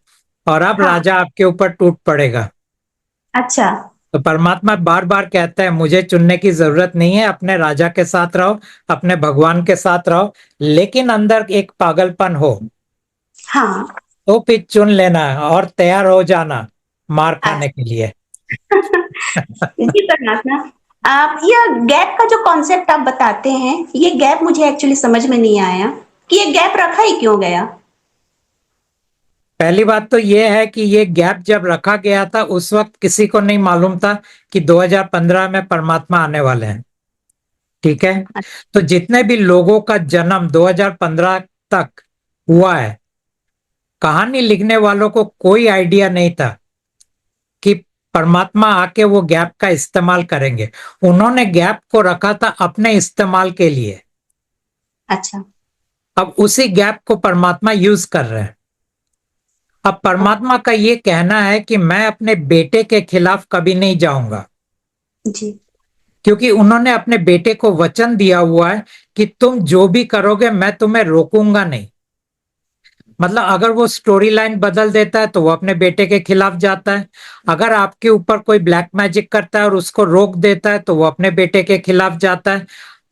और अब हाँ। राजा आपके ऊपर टूट पड़ेगा। अच्छा। तो परमात्मा बार बार कहता है मुझे चुनने की जरूरत नहीं है, अपने राजा के साथ रहो, अपने भगवान के साथ रहो, लेकिन अंदर एक पागलपन हो हाँ। तो फिर चुन लेना और तैयार हो जाना मार खाने के लिए। जी परमात्मा, आप ये गैप का जो कॉन्सेप्ट आप बताते हैं, ये गैप मुझे एक्चुअली समझ में नहीं आया कि ये गैप रखा ही क्यों गया। पहली बात तो ये है कि ये गैप जब रखा गया था उस वक्त किसी को नहीं मालूम था कि 2015 में परमात्मा आने वाले हैं। ठीक है, तो जितने भी लोगों का जन्म 2015 तक हुआ है, कहानी लिखने वालों को कोई आइडिया नहीं था कि परमात्मा आके वो गैप का इस्तेमाल करेंगे। उन्होंने गैप को रखा था अपने इस्तेमाल के लिए। अच्छा। अब उसी गैप को परमात्मा यूज कर रहे हैं। अब परमात्मा का ये कहना है कि मैं अपने बेटे के खिलाफ कभी नहीं जाऊंगा, जी। क्योंकि उन्होंने अपने बेटे को वचन दिया हुआ है कि तुम जो भी करोगे मैं तुम्हें रोकूंगा नहीं। मतलब अगर वो स्टोरी लाइन बदल देता है तो वो अपने बेटे के खिलाफ जाता है, अगर आपके ऊपर कोई ब्लैक मैजिक करता है और उसको रोक देता है तो वो अपने बेटे के खिलाफ जाता है,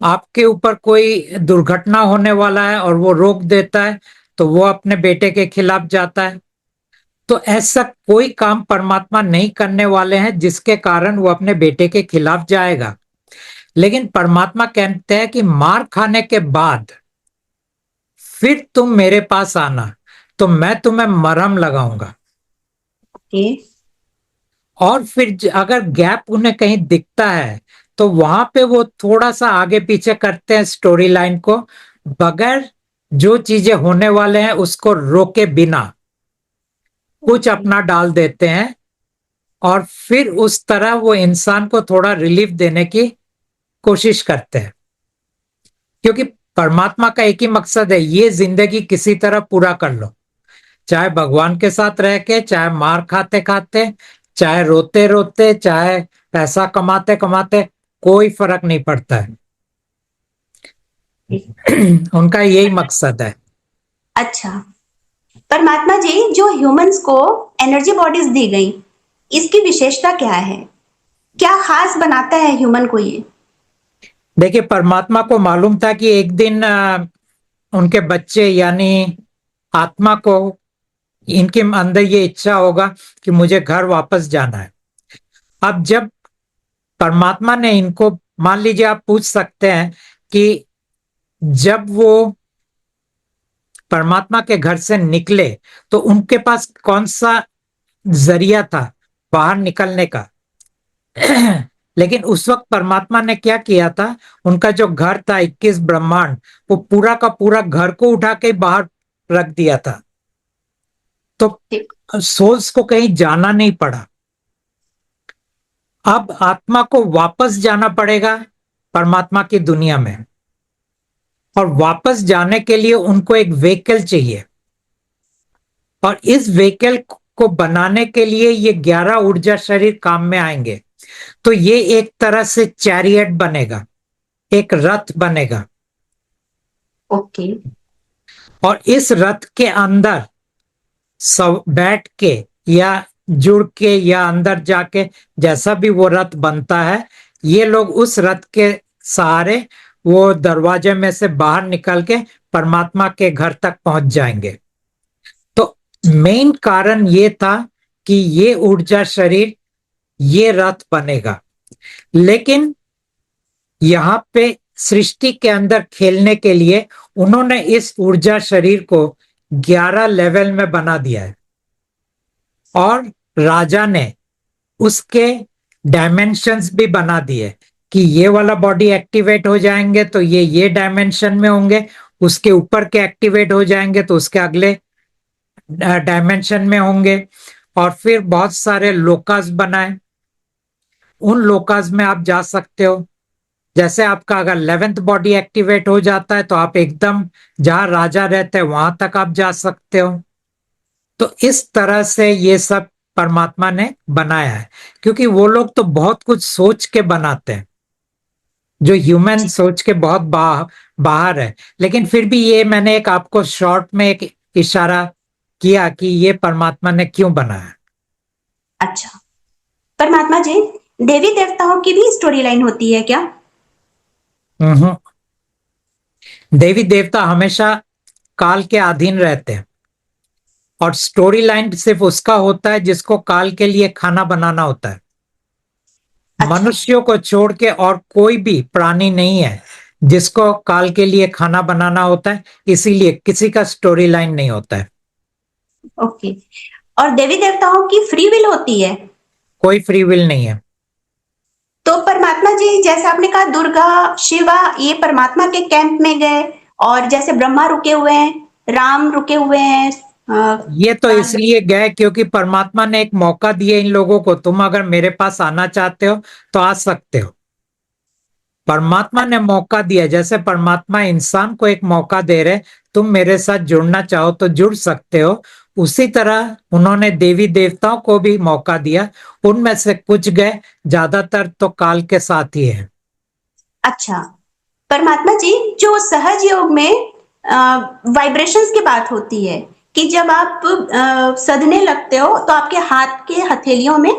आपके ऊपर कोई दुर्घटना होने वाला है और वो रोक देता है तो वो अपने बेटे के खिलाफ जाता है। तो ऐसा कोई काम परमात्मा नहीं करने वाले हैं जिसके कारण वो अपने बेटे के खिलाफ जाएगा। लेकिन परमात्मा कहते हैं कि मार खाने के बाद फिर तुम मेरे पास आना तो मैं तुम्हें मरहम लगाऊंगा। ओके। और फिर अगर गैप उन्हें कहीं दिखता है तो वहां पे वो थोड़ा सा आगे पीछे करते हैं स्टोरी लाइन को, बगैर जो चीजें होने वाले हैं उसको रोके बिना कुछ अपना डाल देते हैं, और फिर उस तरह वो इंसान को थोड़ा रिलीफ देने की कोशिश करते हैं। क्योंकि परमात्मा का एक ही मकसद है, ये जिंदगी किसी तरह पूरा कर लो, चाहे भगवान के साथ रह के, चाहे मार खाते खाते, चाहे रोते रोते, चाहे पैसा कमाते कमाते, कोई फर्क नहीं पड़ता है। उनका यही मकसद है। अच्छा, परमात्मा जी, जो ह्यूमंस को एनर्जी बॉडीज दी गई, इसकी विशेषता क्या है? क्या खास बनाता है ह्यूमन को ये? देखिए, परमात्मा को मालूम था कि एक दिन उनके बच्चे यानी आत्मा को, इनके अंदर ये इच्छा होगा कि मुझे घर वापस जाना है। अब जब परमात्मा ने इनको, मान लीजिए आप पूछ सकते हैं कि जब वो परमात्मा के घर से निकले तो उनके पास कौन सा जरिया था बाहर निकलने का। लेकिन उस वक्त परमात्मा ने क्या किया था, उनका जो घर था 21 ब्रह्मांड, वो पूरा का पूरा घर को उठा के बाहर रख दिया था, तो सोल्स को कहीं जाना नहीं पड़ा। अब आत्मा को वापस जाना पड़ेगा परमात्मा की दुनिया में, और वापस जाने के लिए उनको एक व्हीकल चाहिए, और इस व्हीकल को बनाने के लिए ये 11 ऊर्जा शरीर काम में आएंगे। तो ये एक तरह से चैरियट बनेगा, एक रथ बनेगा। ओके। और इस रथ के अंदर सब बैठ के या जुड़ के या अंदर जाके, जैसा भी वो रथ बनता है, ये लोग उस रथ के सहारे वो दरवाजे में से बाहर निकल के परमात्मा के घर तक पहुंच जाएंगे। तो मेन कारण ये था कि ये ऊर्जा शरीर, ये रथ बनेगा। लेकिन यहां पे सृष्टि के अंदर खेलने के लिए उन्होंने इस ऊर्जा शरीर को 11 लेवल में बना दिया है, और राजा ने उसके डायमेंशंस भी बना दिए कि ये वाला बॉडी एक्टिवेट हो जाएंगे तो ये डायमेंशन में होंगे, उसके ऊपर के एक्टिवेट हो जाएंगे तो उसके अगले डायमेंशन में होंगे। और फिर बहुत सारे लोकास बनाए, उन लोकास में आप जा सकते हो। जैसे आपका अगर 11th बॉडी एक्टिवेट हो जाता है तो आप एकदम जहां राजा रहते हैं वहां तक आप जा सकते हो। तो इस तरह से ये सब परमात्मा ने बनाया है, क्योंकि वो लोग तो बहुत कुछ सोच के बनाते हैं जो ह्यूमन सोच के बहुत बाहर है। लेकिन फिर भी ये मैंने एक आपको शॉर्ट में एक इशारा किया कि ये परमात्मा ने क्यों बनाया। अच्छा, परमात्मा जी, देवी देवताओं की भी स्टोरी लाइन होती है क्या? देवी देवता हमेशा काल के अधीन रहते हैं, और स्टोरी लाइन सिर्फ उसका होता है जिसको काल के लिए खाना बनाना होता है। अच्छा। मनुष्यों को छोड़ के और कोई भी प्राणी नहीं है जिसको काल के लिए खाना बनाना होता है, इसीलिए किसी का स्टोरी लाइन नहीं होता है। ओके। और देवी देवताओं की फ्री विल होती है? कोई फ्री विल नहीं है। तो परमात्मा जी, जैसे आपने कहा दुर्गा शिवा ये परमात्मा के कैंप में गए, और जैसे ब्रह्मा रुके हुए हैं, राम रुके हुए हैं, ये तो इसलिए गए क्योंकि परमात्मा ने एक मौका दिया इन लोगों को, तुम अगर मेरे पास आना चाहते हो तो आ सकते हो। परमात्मा ने मौका दिया, जैसे परमात्मा इंसान को एक मौका दे रहे, तुम मेरे साथ जुड़ना चाहो तो जुड़ सकते हो, उसी तरह उन्होंने देवी देवताओं को भी मौका दिया। उनमें से कुछ गए, ज्यादातर तो काल के साथ ही है। अच्छा, परमात्मा जी, जो सहज योग में वाइब्रेशंस की बात होती है कि जब आप सधने लगते हो तो आपके हाथ के हथेलियों में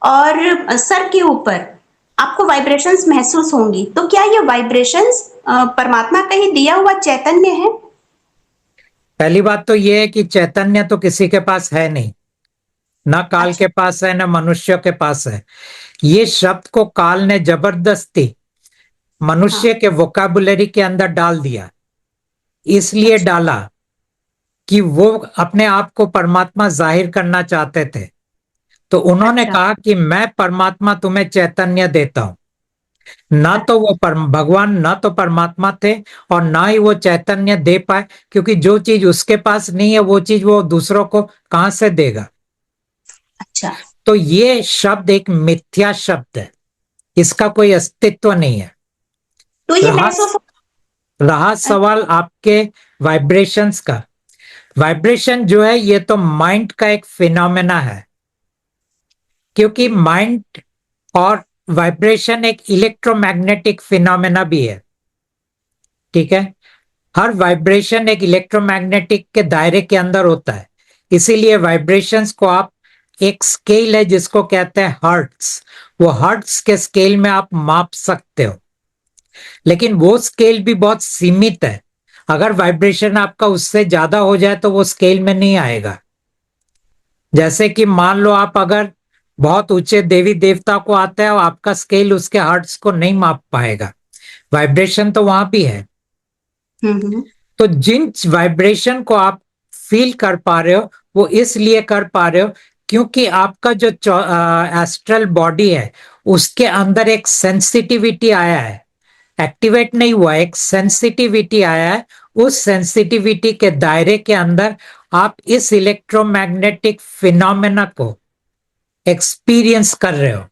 और सर के ऊपर आपको वाइब्रेशंस महसूस होंगी, तो क्या ये वाइब्रेशंस परमात्मा का ही दिया हुआ चैतन्य है? पहली बात तो ये है कि चैतन्य तो किसी के पास है नहीं, ना काल अच्छा। के पास है, ना मनुष्य के पास है। ये शब्द को काल ने जबरदस्ती मनुष्य हाँ। के वोकाबुलरी के अंदर डाल दिया, इसलिए अच्छा। डाला कि वो अपने आप को परमात्मा जाहिर करना चाहते थे। तो उन्होंने अच्छा। कहा कि मैं परमात्मा तुम्हें चैतन्य देता हूं। ना तो अच्छा। वो भगवान ना तो परमात्मा थे और ना ही वो चैतन्य दे पाए, क्योंकि जो चीज उसके पास नहीं है वो चीज वो दूसरों को कहां से देगा। अच्छा। तो ये शब्द एक मिथ्या शब्द है, इसका कोई अस्तित्व नहीं है। तो ये रहा महसूस रहा सवाल आपके वाइब्रेशंस का, वाइब्रेशन जो है ये तो माइंड का एक फिनोमेना है, क्योंकि माइंड और वाइब्रेशन एक इलेक्ट्रोमैग्नेटिक फिनोमेना भी है। ठीक है, हर वाइब्रेशन एक इलेक्ट्रोमैग्नेटिक के दायरे के अंदर होता है, इसीलिए वाइब्रेशंस को आप एक स्केल है जिसको कहते हैं हर्ट्स, वो हर्ट्स के स्केल में आप माप सकते हो, लेकिन वो स्केल भी बहुत सीमित है। अगर वाइब्रेशन आपका उससे ज्यादा हो जाए तो वो स्केल में नहीं आएगा। जैसे कि मान लो आप अगर बहुत ऊंचे देवी देवता को आता है और आपका स्केल उसके हर्ट्स को नहीं माप पाएगा, वाइब्रेशन तो वहां भी है। हम्म। तो जिन वाइब्रेशन को आप फील कर पा रहे हो वो इसलिए कर पा रहे हो क्योंकि आपका जो एस्ट्रल बॉडी है उसके अंदर एक सेंसिटिविटी आया है, एक्टिवेट नहीं हुआ, एक सेंसिटिविटी आया है। उस सेंसिटिविटी के दायरे के अंदर आप इस इलेक्ट्रोमैग्नेटिक फिनोमेना को एक्सपीरियंस कर रहे हो,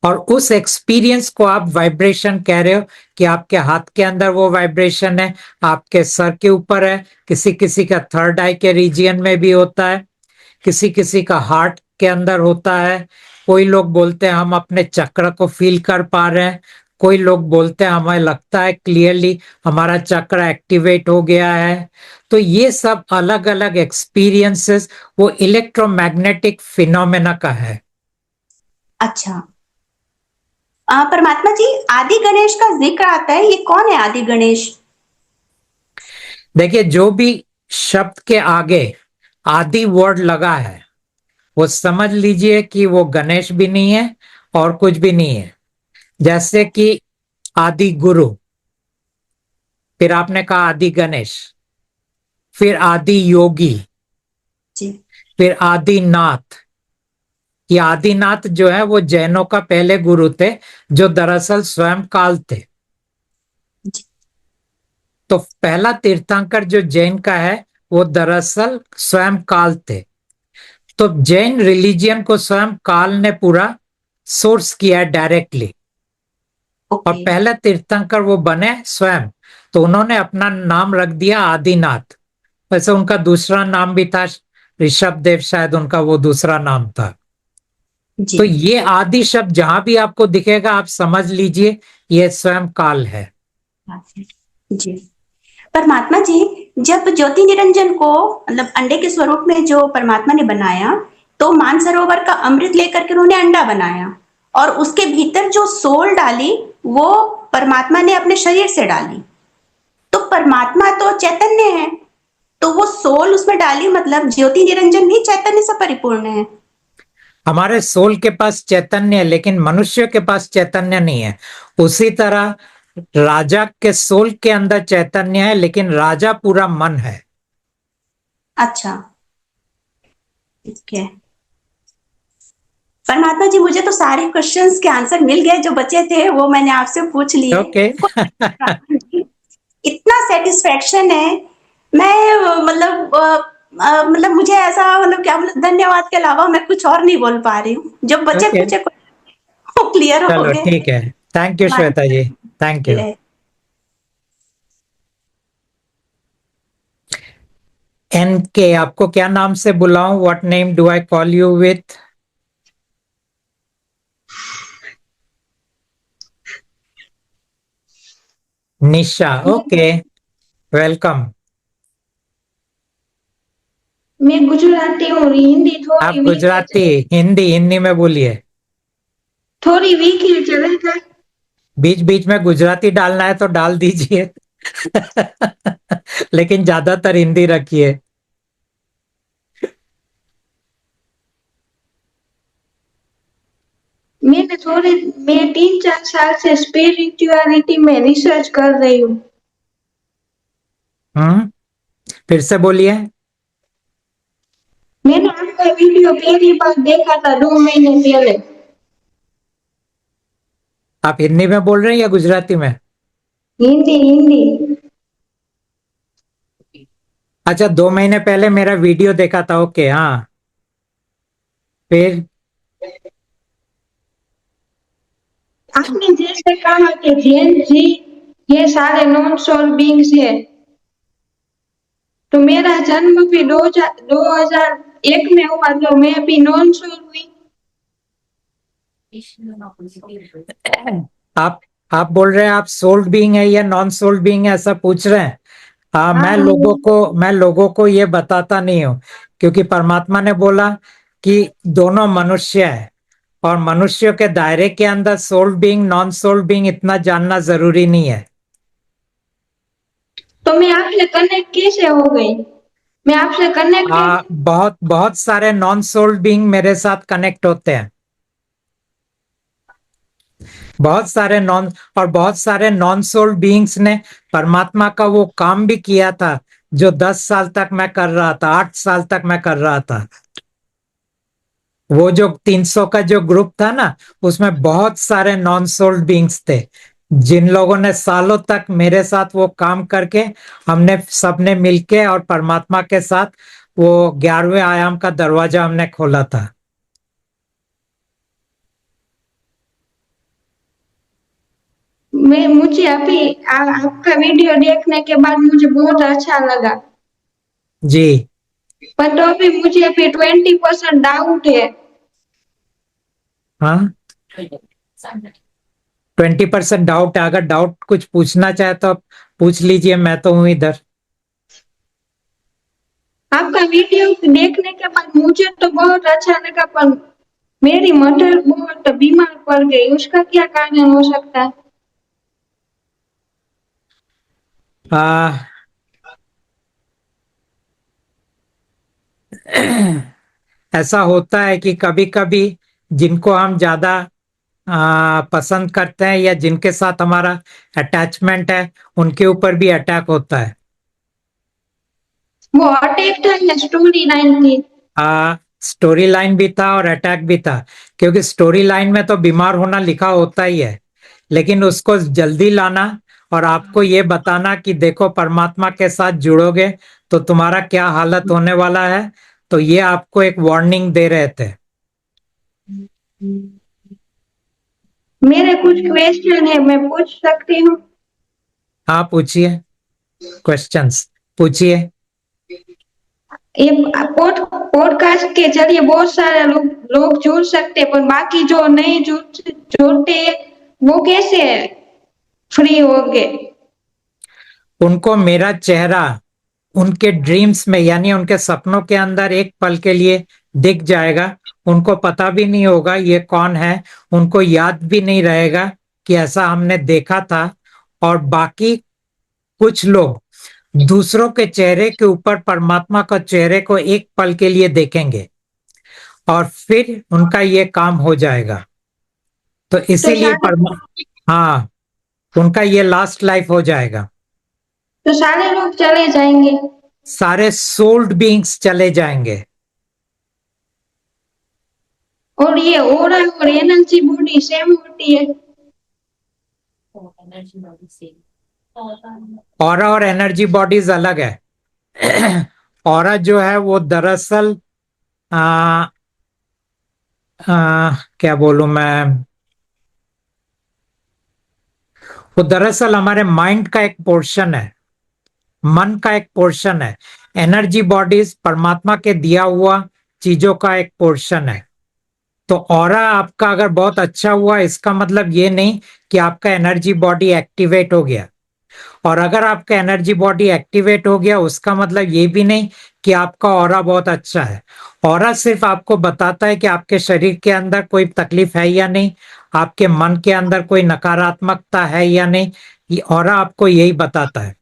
और उस एक्सपीरियंस को आप वाइब्रेशन कह रहे हो कि आपके हाथ के अंदर वो वाइब्रेशन है, आपके सर के ऊपर है, किसी किसी का थर्ड आई के रीजियन में भी होता है, किसी किसी का हार्ट के अंदर होता है। कोई लोग बोलते हैं हम अपने चक्र को फील कर पा रहे हैं, कोई लोग बोलते हैं हमें लगता है क्लियरली हमारा चक्र एक्टिवेट हो गया है। तो ये सब अलग अलग एक्सपीरियंसेस वो इलेक्ट्रोमैग्नेटिक फिनोमेना का है। अच्छा, परमात्मा जी, आदि गणेश का जिक्र आता है, ये कौन है आदि गणेश? देखिए, जो भी शब्द के आगे आदि वर्ड लगा है वो समझ लीजिए कि वो गणेश भी नहीं है और कुछ भी नहीं है। जैसे कि आदि गुरु, फिर आपने कहा आदि गणेश, फिर आदि योगी, जी। फिर आदिनाथ। ये आदिनाथ जो है वो जैनों का पहले गुरु थे, जो दरअसल स्वयं काल थे। जी। तो पहला तीर्थंकर जो जैन का है वो दरअसल स्वयं काल थे। तो जैन रिलीजियन को स्वयं काल ने पूरा सोर्स किया है डायरेक्टली, और ओके। पहला तीर्थंकर वो बने स्वयं, तो उन्होंने अपना नाम रख दिया आदिनाथ। वैसे उनका दूसरा नाम भी था ऋषभ देव, शायद उनका वो दूसरा नाम था। जी। तो ये आदि शब्द जहां भी आपको दिखेगा आप समझ लीजिए ये स्वयं काल है। जी, परमात्मा जी, जब ज्योति निरंजन को मतलब अंडे के स्वरूप में जो परमात्मा ने बनाया, तो मानसरोवर का अमृत लेकर के उन्होंने अंडा बनाया और उसके भीतर जो सोल डाली वो परमात्मा ने अपने शरीर से डाली। तो परमात्मा तो चैतन्य है, तो वो सोल उसमें डाली, मतलब ज्योति निरंजन भी चैतन्य से परिपूर्ण है। हमारे सोल के पास चैतन्य है लेकिन मनुष्य के पास चैतन्य नहीं है। उसी तरह राजा के सोल के अंदर चैतन्य है लेकिन राजा पूरा मन है। अच्छा, ठीक है। परमात्मा जी, मुझे तो सारे क्वेश्चंस के आंसर मिल गए, जो बचे थे वो मैंने आपसे पूछ लिए। ओके। इतना सेटिस्फेक्शन है, मैं मतलब मुझे ऐसा, मतलब क्या, मतलब धन्यवाद के अलावा मैं कुछ और नहीं बोल पा रही हूँ। जो बचे ओके, कुछ वो क्लियर हो चलो गए। ठीक है। Thank you Shweta ji. Thank you. रहे। एन के, आपको क्या नाम से बुलाऊं? What name do I call you with? Nisha, okay, welcome. मैं गुजराती हूँ, हिंदी आप थोड़ी वीक है, गुजराती? हिंदी, हिंदी में बोलिए। थोड़ी वीक है, चलेगा? बीच बीच में गुजराती डालना है तो डाल दीजिए। लेकिन ज्यादातर हिंदी रखिए। मैं 3-4 साल से स्पिरिचुअलिटी में रिसर्च कर रही हूँ। फिर से बोलिए। मैंने आपका वीडियो पहली बार देखा था 2 महीने पहले। आप हिंदी में बोल रहे हैं या गुजराती में? हिंदी हिंदी। अच्छा, 2 महीने पहले मेरा वीडियो देखा था, ओके, हाँ। फिर? आपने जैसे कहा कि जैन जी ये सारे नॉन सोल बींग्स है, तो मेरा जन्म भी 2001 में हुआ, तो मैं भी नॉन सोल हुई। आप आप बोल रहे हैं आप सोल्ड बीइंग है या नॉन सोल्ड बीइंग है, ऐसा पूछ रहे हैं? हाँ, हाँ, मैं लोगों को ये बताता नहीं हूँ, क्योंकि परमात्मा ने बोला कि दोनों मनुष्य है, और मनुष्यों के दायरे के अंदर sold being non sold being इतना जानना जरूरी नहीं है। तो मैं आपसे कनेक्ट कैसे हो गई? मैं आपसे कनेक्टेड। बहुत बहुत सारे नॉन सोल्ड बीइंग मेरे साथ कनेक्ट होते हैं। बहुत सारे नॉन सोल्ड बीइंग्स ने परमात्मा का वो काम भी किया था जो 10 साल तक मैं कर रहा था, 8 साल तक मैं कर रहा था। वो जो 300 का जो ग्रुप था ना, उसमें बहुत सारे नॉन सोल्ड बीइंग्स थे, जिन लोगों ने सालों तक मेरे साथ वो काम करके, हमने सबने मिलके और परमात्मा के साथ वो 11वें आयाम का दरवाजा हमने खोला था। मुझे अभी आपका वीडियो देखने के बाद मुझे बहुत अच्छा लगा, जी। पर तो अभी मुझे 20% डाउट है। हाँ, 20% डाउट है। अगर डाउट कुछ पूछना चाहे तो आप पूछ लीजिए, मैं तो हूं इधर। आपका वीडियो देखने के बाद मुझे तो बहुत अच्छा लगा, पर मेरी मदर बहुत बीमार पड़ गई, उसका क्या कारण हो सकता है? आ, ऐसा होता है कि कभी कभी जिनको हम ज्यादा पसंद करते हैं या जिनके साथ हमारा अटैचमेंट है, उनके ऊपर भी अटैक होता है। वो अटैक था या स्टोरी लाइन थी? स्टोरी लाइन भी था और अटैक भी था, क्योंकि स्टोरी लाइन में तो बीमार होना लिखा होता ही है, लेकिन उसको जल्दी लाना और आपको ये बताना कि देखो परमात्मा के साथ जुड़ोगे तो तुम्हारा क्या हालत होने वाला है, तो ये आपको एक वार्निंग दे रहे थे। मेरे कुछ क्वेश्चन है, मैं पूछ सकती हूँ? हाँ, पूछिए, क्वेश्चंस पूछिए। ये पॉडकास्ट के जरिए बहुत सारे लोग जुड़ सकते हैं, पर बाकी जो नहीं जुड़ते वो कैसे फ्री होंगे? उनको मेरा चेहरा उनके ड्रीम्स में, यानी उनके सपनों के अंदर एक पल के लिए दिख जाएगा। उनको पता भी नहीं होगा ये कौन है, उनको याद भी नहीं रहेगा कि ऐसा हमने देखा था। और बाकी कुछ लोग दूसरों के चेहरे के ऊपर परमात्मा का चेहरे को एक पल के लिए देखेंगे, और फिर उनका ये काम हो जाएगा। तो तो इसीलिए सारे हाँ, उनका ये लास्ट लाइफ हो जाएगा। तो सारे लोग चले जाएंगे? सारे सोल्ड बीइंग्स चले जाएंगे। और ये ओरा और एनर्जी बॉडी सेम होती है? ऑरा और एनर्जी बॉडीज अलग है। ऑरा जो है वो दरअसल आ, क्या बोलूं मैं, वो दरअसल हमारे माइंड का एक पोर्शन है, मन का एक पोर्शन है। एनर्जी बॉडीज परमात्मा के दिया हुआ चीजों का एक पोर्शन है। तो ऑरा आपका अगर बहुत अच्छा हुआ, इसका मतलब ये नहीं कि आपका एनर्जी बॉडी एक्टिवेट हो गया। और अगर आपका एनर्जी बॉडी एक्टिवेट हो गया, उसका मतलब ये भी नहीं कि आपका ऑरा बहुत अच्छा है। ऑरा सिर्फ आपको बताता है कि आपके शरीर के अंदर कोई तकलीफ है या नहीं, आपके मन के अंदर कोई नकारात्मकता है या नहीं। ये ऑरा आपको यही बताता है।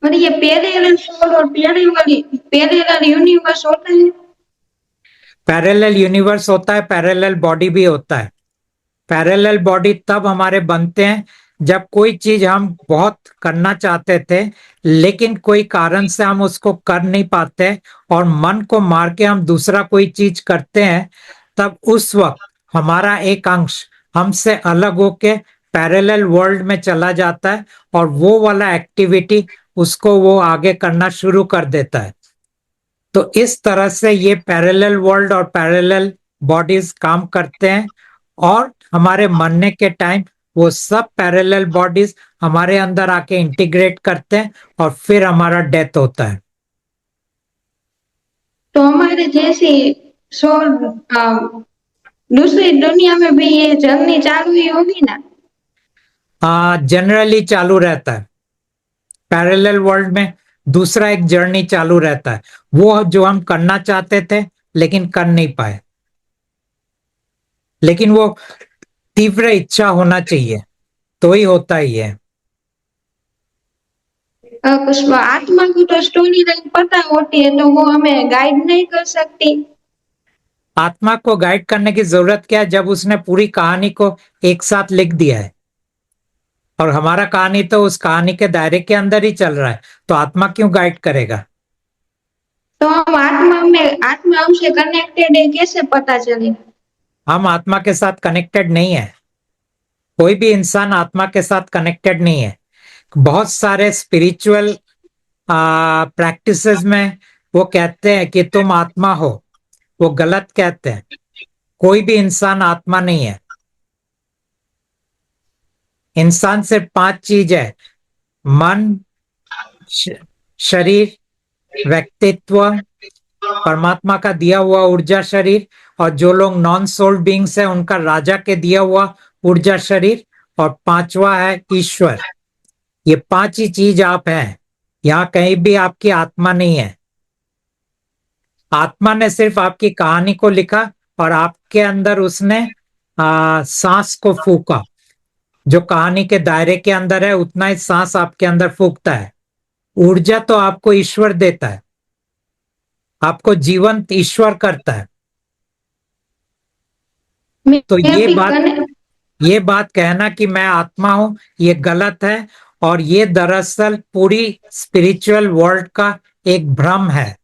और ये पैरेलल सोल और पैरेलल यूनिवर्स होता है। पैरेलल यूनिवर्स होता है, पैरेलल बॉडी भी होता है। पैरेलल बॉडी तब हमारे बनते हैं जब कोई चीज हम बहुत करना चाहते थे, लेकिन कोई कारण से हम उसको कर नहीं पाते और मन को मार के हम दूसरा कोई चीज करते हैं। तब उस वक्त हमारा एक अंश हमसे अलग होके पैरेलल वर्ल्ड में चला जाता है और वो वाला एक्टिविटी उसको वो आगे करना शुरू कर देता है। तो इस तरह से ये पैरेलल वर्ल्ड और पैरेलल बॉडीज काम करते हैं। और हमारे मरने के टाइम वो सब पैरेलल बॉडीज हमारे अंदर आके इंटीग्रेट करते हैं और फिर हमारा डेथ होता है। तो हमारे जैसे सोल दूसरी दुनिया में भी ये जर्नी चालू ही होगी ना? जनरली चालू रहता है। पैरेलल वर्ल्ड में दूसरा एक जर्नी चालू रहता है, वो जो हम करना चाहते थे लेकिन कर नहीं पाए। लेकिन वो तीव्र इच्छा होना चाहिए तो ही होता ही है। कुछ आत्मा को तो स्टोरी लाइन पता होती है, तो वो हमें गाइड नहीं कर सकती। आत्मा को गाइड करने की जरूरत क्या है जब उसने पूरी कहानी को एक साथ लिख दिया है। और हमारा कहानी तो उस कहानी के दायरे के अंदर ही चल रहा है, तो आत्मा क्यों गाइड करेगा? तो हम आत्मा हमसे कनेक्टेड है, कैसे पता चले? हम आत्मा के साथ कनेक्टेड नहीं है। कोई भी इंसान आत्मा के साथ कनेक्टेड नहीं है। बहुत सारे स्पिरिचुअल प्रैक्टिसेस में वो कहते हैं कि तुम आत्मा हो, वो गलत कहते हैं। कोई भी इंसान आत्मा नहीं है। इंसान सिर्फ 5 चीज है: मन, शरीर, व्यक्तित्व, परमात्मा का दिया हुआ ऊर्जा शरीर, और जो लोग नॉन सोल बींग्स है उनका राजा के दिया हुआ ऊर्जा शरीर, और 5वां है ईश्वर। ये 5 ही चीज आप हैं। यहाँ कहीं भी आपकी आत्मा नहीं है। आत्मा ने सिर्फ आपकी कहानी को लिखा और आपके अंदर उसने सांस को फूका। जो कहानी के दायरे के अंदर है उतना ही सांस आपके अंदर फूकता है। ऊर्जा तो आपको ईश्वर देता है, आपको जीवंत ईश्वर करता है। तो ये बात कहना कि मैं आत्मा हूं, ये गलत है। और ये दरअसल पूरी स्पिरिचुअल वर्ल्ड का एक भ्रम है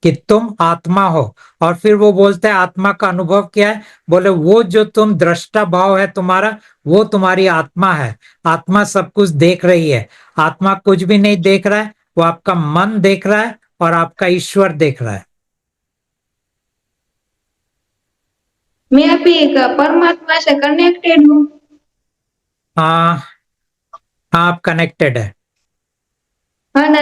कि तुम आत्मा हो। और फिर वो बोलते हैं आत्मा का अनुभव क्या है? बोले वो जो तुम दृष्टा भाव है तुम्हारा, वो तुम्हारी आत्मा है। आत्मा सब कुछ देख रही है। आत्मा कुछ भी नहीं देख रहा है, वो आपका मन देख रहा है और आपका ईश्वर देख रहा है। मैं भी एक परमात्मा से कनेक्टेड हूँ। हाँ, आप कनेक्टेड है। और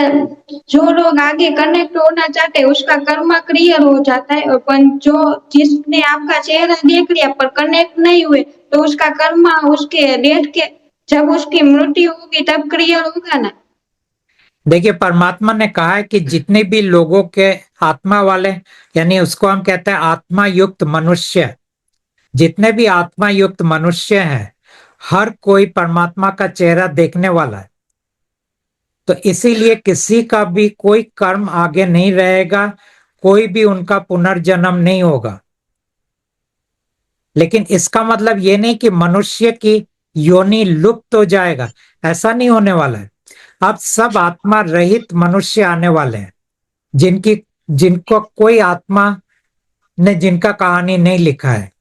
जो लोग आगे कनेक्ट होना चाहते हैं उसका कर्म क्लियर हो जाता है, और जो जिसने आपका चेहरा देख लिया पर कनेक्ट नहीं हुए, तो उसका कर्म उसके डेट के जब उसकी मृत्यु होगी तब क्लियर होगा ना। देखिए, परमात्मा ने कहा है कि जितने भी लोगों के आत्मा वाले, यानी उसको हम कहते हैं आत्मा युक्त मनुष्य, जितने भी आत्मा युक्त मनुष्य हैं, हर कोई परमात्मा का चेहरा देखने वाला है। तो इसीलिए किसी का भी कोई कर्म आगे नहीं रहेगा, कोई भी उनका पुनर्जन्म नहीं होगा। लेकिन इसका मतलब ये नहीं कि मनुष्य की योनि लुप्त हो जाएगा, ऐसा नहीं होने वाला है। अब सब आत्मा रहित मनुष्य आने वाले हैं, जिनको कोई आत्मा ने जिनका कहानी नहीं लिखा है।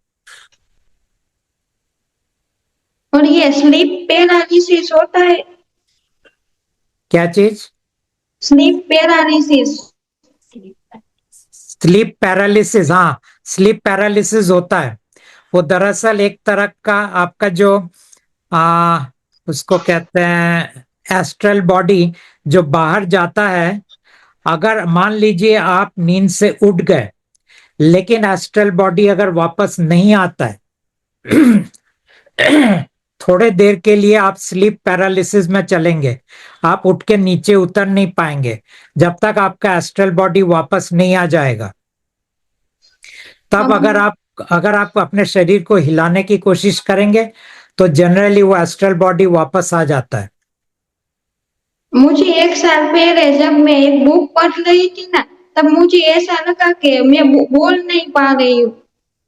और ये स्लीप पैरालिसिस होता है। क्या चीज? Sleep paralysis. स्लीप पैरालिसिस, हाँ, स्लीप पैरालिसिस होता है। वो दरअसल एक तरह का आपका जो उसको कहते हैं एस्ट्रल बॉडी जो बाहर जाता है। अगर मान लीजिए आप नींद से उठ गए लेकिन एस्ट्रल बॉडी अगर वापस नहीं आता है थोड़े देर के लिए आप स्लीप पैरालिसिस में चलेंगे, आप उठ के नीचे उतर नहीं पाएंगे जब तक आपका एस्ट्रल बॉडी वापस नहीं आ जाएगा। तब अगर आप अपने शरीर को हिलाने की कोशिश करेंगे तो जनरली वो एस्ट्रल बॉडी वापस आ जाता है। मुझे 1 साल पहले जब मैं एक बुक पढ़ रही थी ना, तब मुझे ऐसा लगा कि मैं बोल नहीं पा रही हूँ।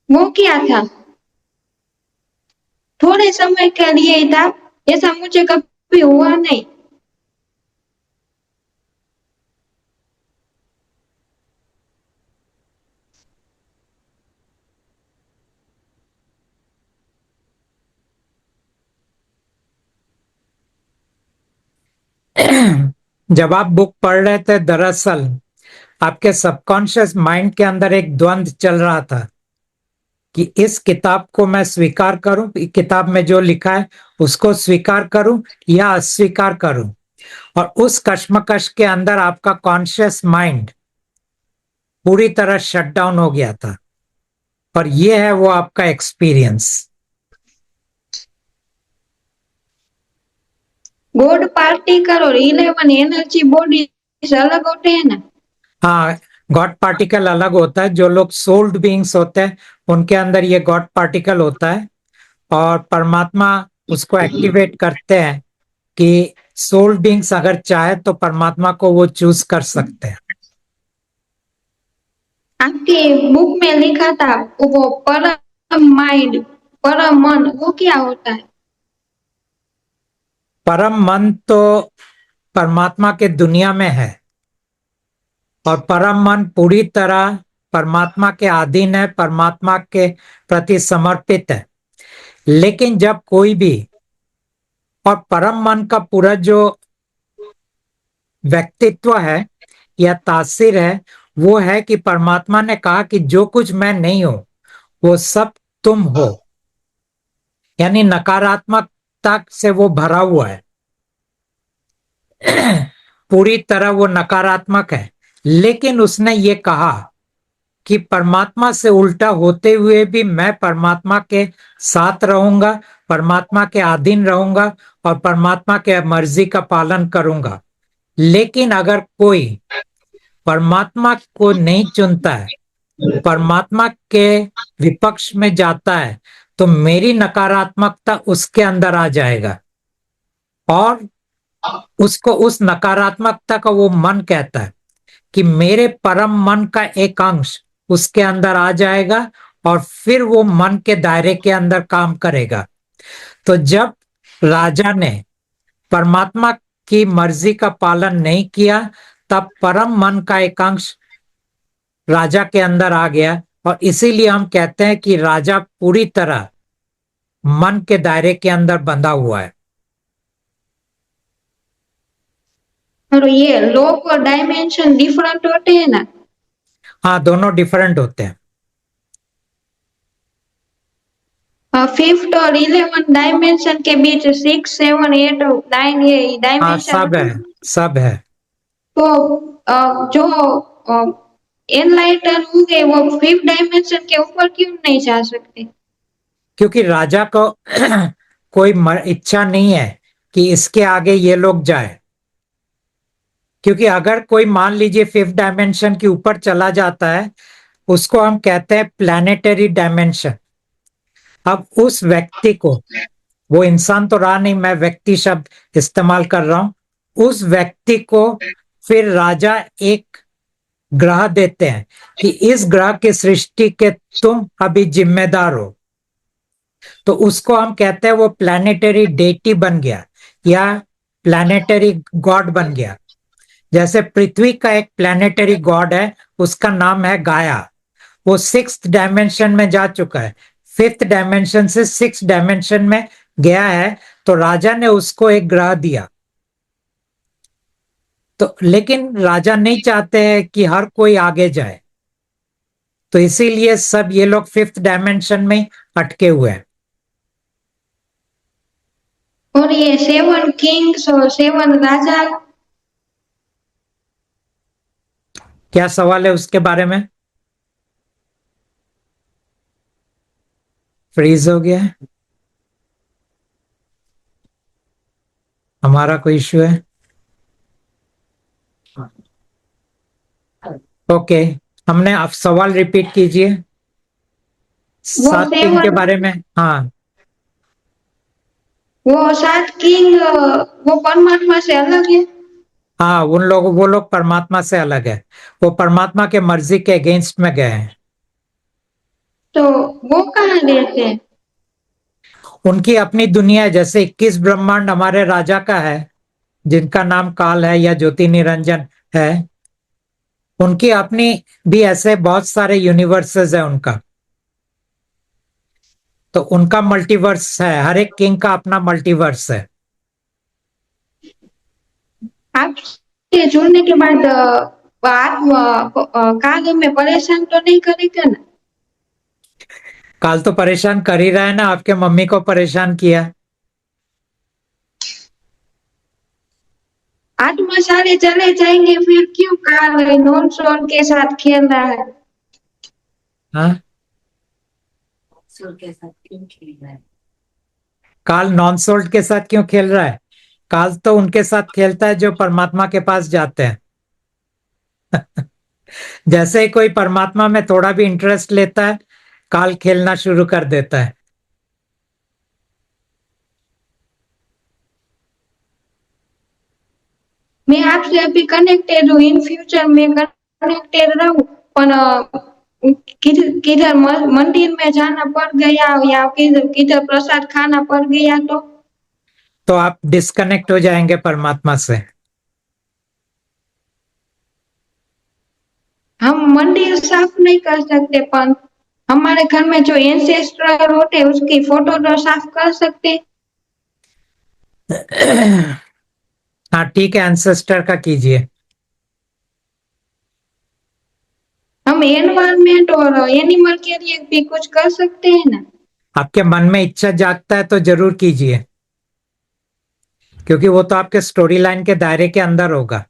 वो क्या था? थोड़े समय के लिए ही था, ऐसा मुझे कभी हुआ नहीं। जब आप बुक पढ़ रहे थे दरअसल आपके सबकॉन्शियस माइंड के अंदर एक द्वंद चल रहा था कि इस किताब को मैं स्वीकार करूं, किताब में जो लिखा है उसको स्वीकार करूं या अस्वीकार करूं। और उस कश्मकश के अंदर आपका कॉन्शियस माइंड पूरी तरह शट डाउन हो गया था। और ये है वो आपका एक्सपीरियंस। गॉड पार्टिकल और 11 एनर्जी बॉडी अलग होते हैं ना? हाँ, गॉड पार्टिकल अलग होता है। जो लोग सोल्ड बीइंग्स होते हैं उनके अंदर ये गॉड पार्टिकल होता है और परमात्मा उसको एक्टिवेट करते हैं कि सोल्ड बीइंग्स अगर चाहे तो परमात्मा को वो चूज कर सकते हैं। आपकी बुक में लिखा था वो परम माइंड, परम मन, वो क्या होता है? परम मन तो परमात्मा के दुनिया में है और परम मन पूरी तरह परमात्मा के अधीन है, परमात्मा के प्रति समर्पित है। लेकिन जब कोई भी, और परम मन का पूरा जो व्यक्तित्व है या तासीर है वो है कि परमात्मा ने कहा कि जो कुछ मैं नहीं हूं वो सब तुम हो, यानी नकारात्मकता से वो भरा हुआ है पूरी तरह वो नकारात्मक है। लेकिन उसने ये कहा कि परमात्मा से उल्टा होते हुए भी मैं परमात्मा के साथ रहूंगा, परमात्मा के अधीन रहूंगा और परमात्मा के मर्जी का पालन करूंगा। लेकिन अगर कोई परमात्मा को नहीं चुनता है, परमात्मा के विपक्ष में जाता है, तो मेरी नकारात्मकता उसके अंदर आ जाएगा और उसको, उस नकारात्मकता का वो मन कहता है कि मेरे परम मन का एक अंश उसके अंदर आ जाएगा और फिर वो मन के दायरे के अंदर काम करेगा। तो जब राजा ने परमात्मा की मर्जी का पालन नहीं किया तब परम मन का एक अंश राजा के अंदर आ गया और इसीलिए हम कहते हैं कि राजा पूरी तरह मन के दायरे के अंदर बंधा हुआ है। और ये लोग और डायमेंशन डिफरेंट होते हैं ना? हाँ, दोनों डिफरेंट होते हैं। 5th और 11 डायमेंशन के बीच 6, 7, 8 और 9 ये हाँ, डायमेंशन सब है। तो जो एनलाइटन होंगे वो 5th डायमेंशन के ऊपर क्यों नहीं जा सकते? क्योंकि राजा को कोई इच्छा नहीं है कि इसके आगे ये लोग जाए। क्योंकि अगर कोई मान लीजिए 5th डायमेंशन के ऊपर चला जाता है उसको हम कहते हैं प्लैनेटरी डायमेंशन। अब उस व्यक्ति को, वो इंसान तो रहा नहीं, मैं व्यक्ति शब्द इस्तेमाल कर रहा हूं, उस व्यक्ति को फिर राजा एक ग्रह देते हैं कि इस ग्रह की सृष्टि के तुम अभी जिम्मेदार हो। तो उसको हम कहते हैं वो प्लैनेटरी डेटी बन गया या प्लैनेटरी गॉड बन गया। जैसे पृथ्वी का एक प्लैनेटरी गॉड है, उसका नाम है गाया। वो 6th डायमेंशन में जा चुका है, 5th डायमेंशन से 6th डायमेंशन में गया है, तो राजा ने उसको एक ग्रह दिया। तो लेकिन राजा नहीं चाहते हैं कि हर कोई आगे जाए, तो इसीलिए सब ये लोग 5th डायमेंशन में अटके हुए हैं। और ये 7 किंग्स और 7 राजा, क्या सवाल है उसके बारे में? फ्रीज हो गया है, हमारा कोई इश्यू है? ओके, हमने आप सवाल रिपीट कीजिए। वो 7 किंग के 7, बारे में। हाँ, वो 7 किंग वो परमात्मा से अलग है। हाँ, वो लोग परमात्मा से अलग है। वो परमात्मा के मर्जी के अगेंस्ट में गए हैं। तो वो कहाँ रहते हैं? उनकी अपनी दुनिया है, जैसे 21 ब्रह्मांड हमारे राजा का है, जिनका नाम काल है या ज्योति निरंजन है। उनकी अपनी भी ऐसे बहुत सारे यूनिवर्सेस है उनका। तो उनका मल्टीवर्स है, हर एक किंग का अपना मल्टीवर्स है। आपसे जुड़ने के बाद काल हमें परेशान तो नहीं करेगा ना? काल तो परेशान कर ही रहा है ना, आपके मम्मी को परेशान किया। आत्मा सारे चले जाएंगे, फिर क्यों काल नॉन सोल के साथ खेल रहा है? हाँ, काल नॉन सोल्ड के साथ क्यों खेल रहा है? काल तो उनके साथ खेलता है जो परमात्मा के पास जाते हैं। जैसे ही कोई परमात्मा में थोड़ा भी इंटरेस्ट लेता है, काल खेलना शुरू कर देता है। मैं आपसे अभी कनेक्टेड हूँ, इन फ्यूचर में कनेक्टेड रहूं, पर किधर किधर मंदिर में जाना पड़ गया या किधर किधर प्रसाद खाना पड़ गया तो आप डिस्कनेक्ट हो जाएंगे परमात्मा से। हम मंदिर साफ नहीं कर सकते, पर हमारे घर में जो एंसेस्टर होते हैं उसकी फोटो तो साफ कर सकते। हाँ ठीक है, एंसेस्टर का कीजिए। हम एनवायरमेंट और एनिमल के लिए भी कुछ कर सकते हैं ना? आपके मन में इच्छा जागता है तो जरूर कीजिए, क्योंकि वो तो आपके स्टोरी लाइन के दायरे के अंदर होगा।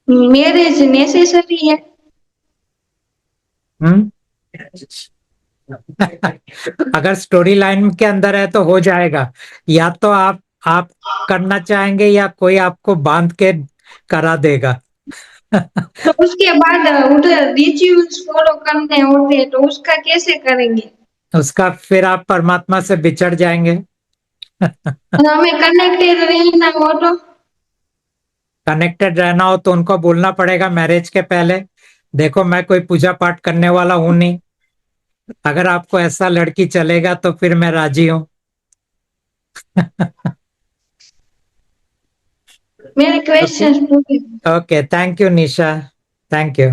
मैरिज नेसेसरी है? हम्म। अगर स्टोरी लाइन के अंदर है तो हो जाएगा। या तो आप करना चाहेंगे या कोई आपको बांध के करा देगा। तो उसके बाद उधर रिचुअल्स फॉलो करने होते हैं, तो उसका कैसे करेंगे? उसका फिर आप परमात्मा से बिछड़ जाएंगे। और हमें कनेक्टेड रहना हो तो? कनेक्टेड रहना हो तो उनको बोलना पड़ेगा मैरिज के पहले, देखो मैं कोई पूजा पाठ करने वाला हूं नहीं, अगर आपको ऐसा लड़की चलेगा तो फिर मैं राजी हूं। मेरे ओके, क्वेश्चंस पूरे। Okay, thank you Nisha, thank you.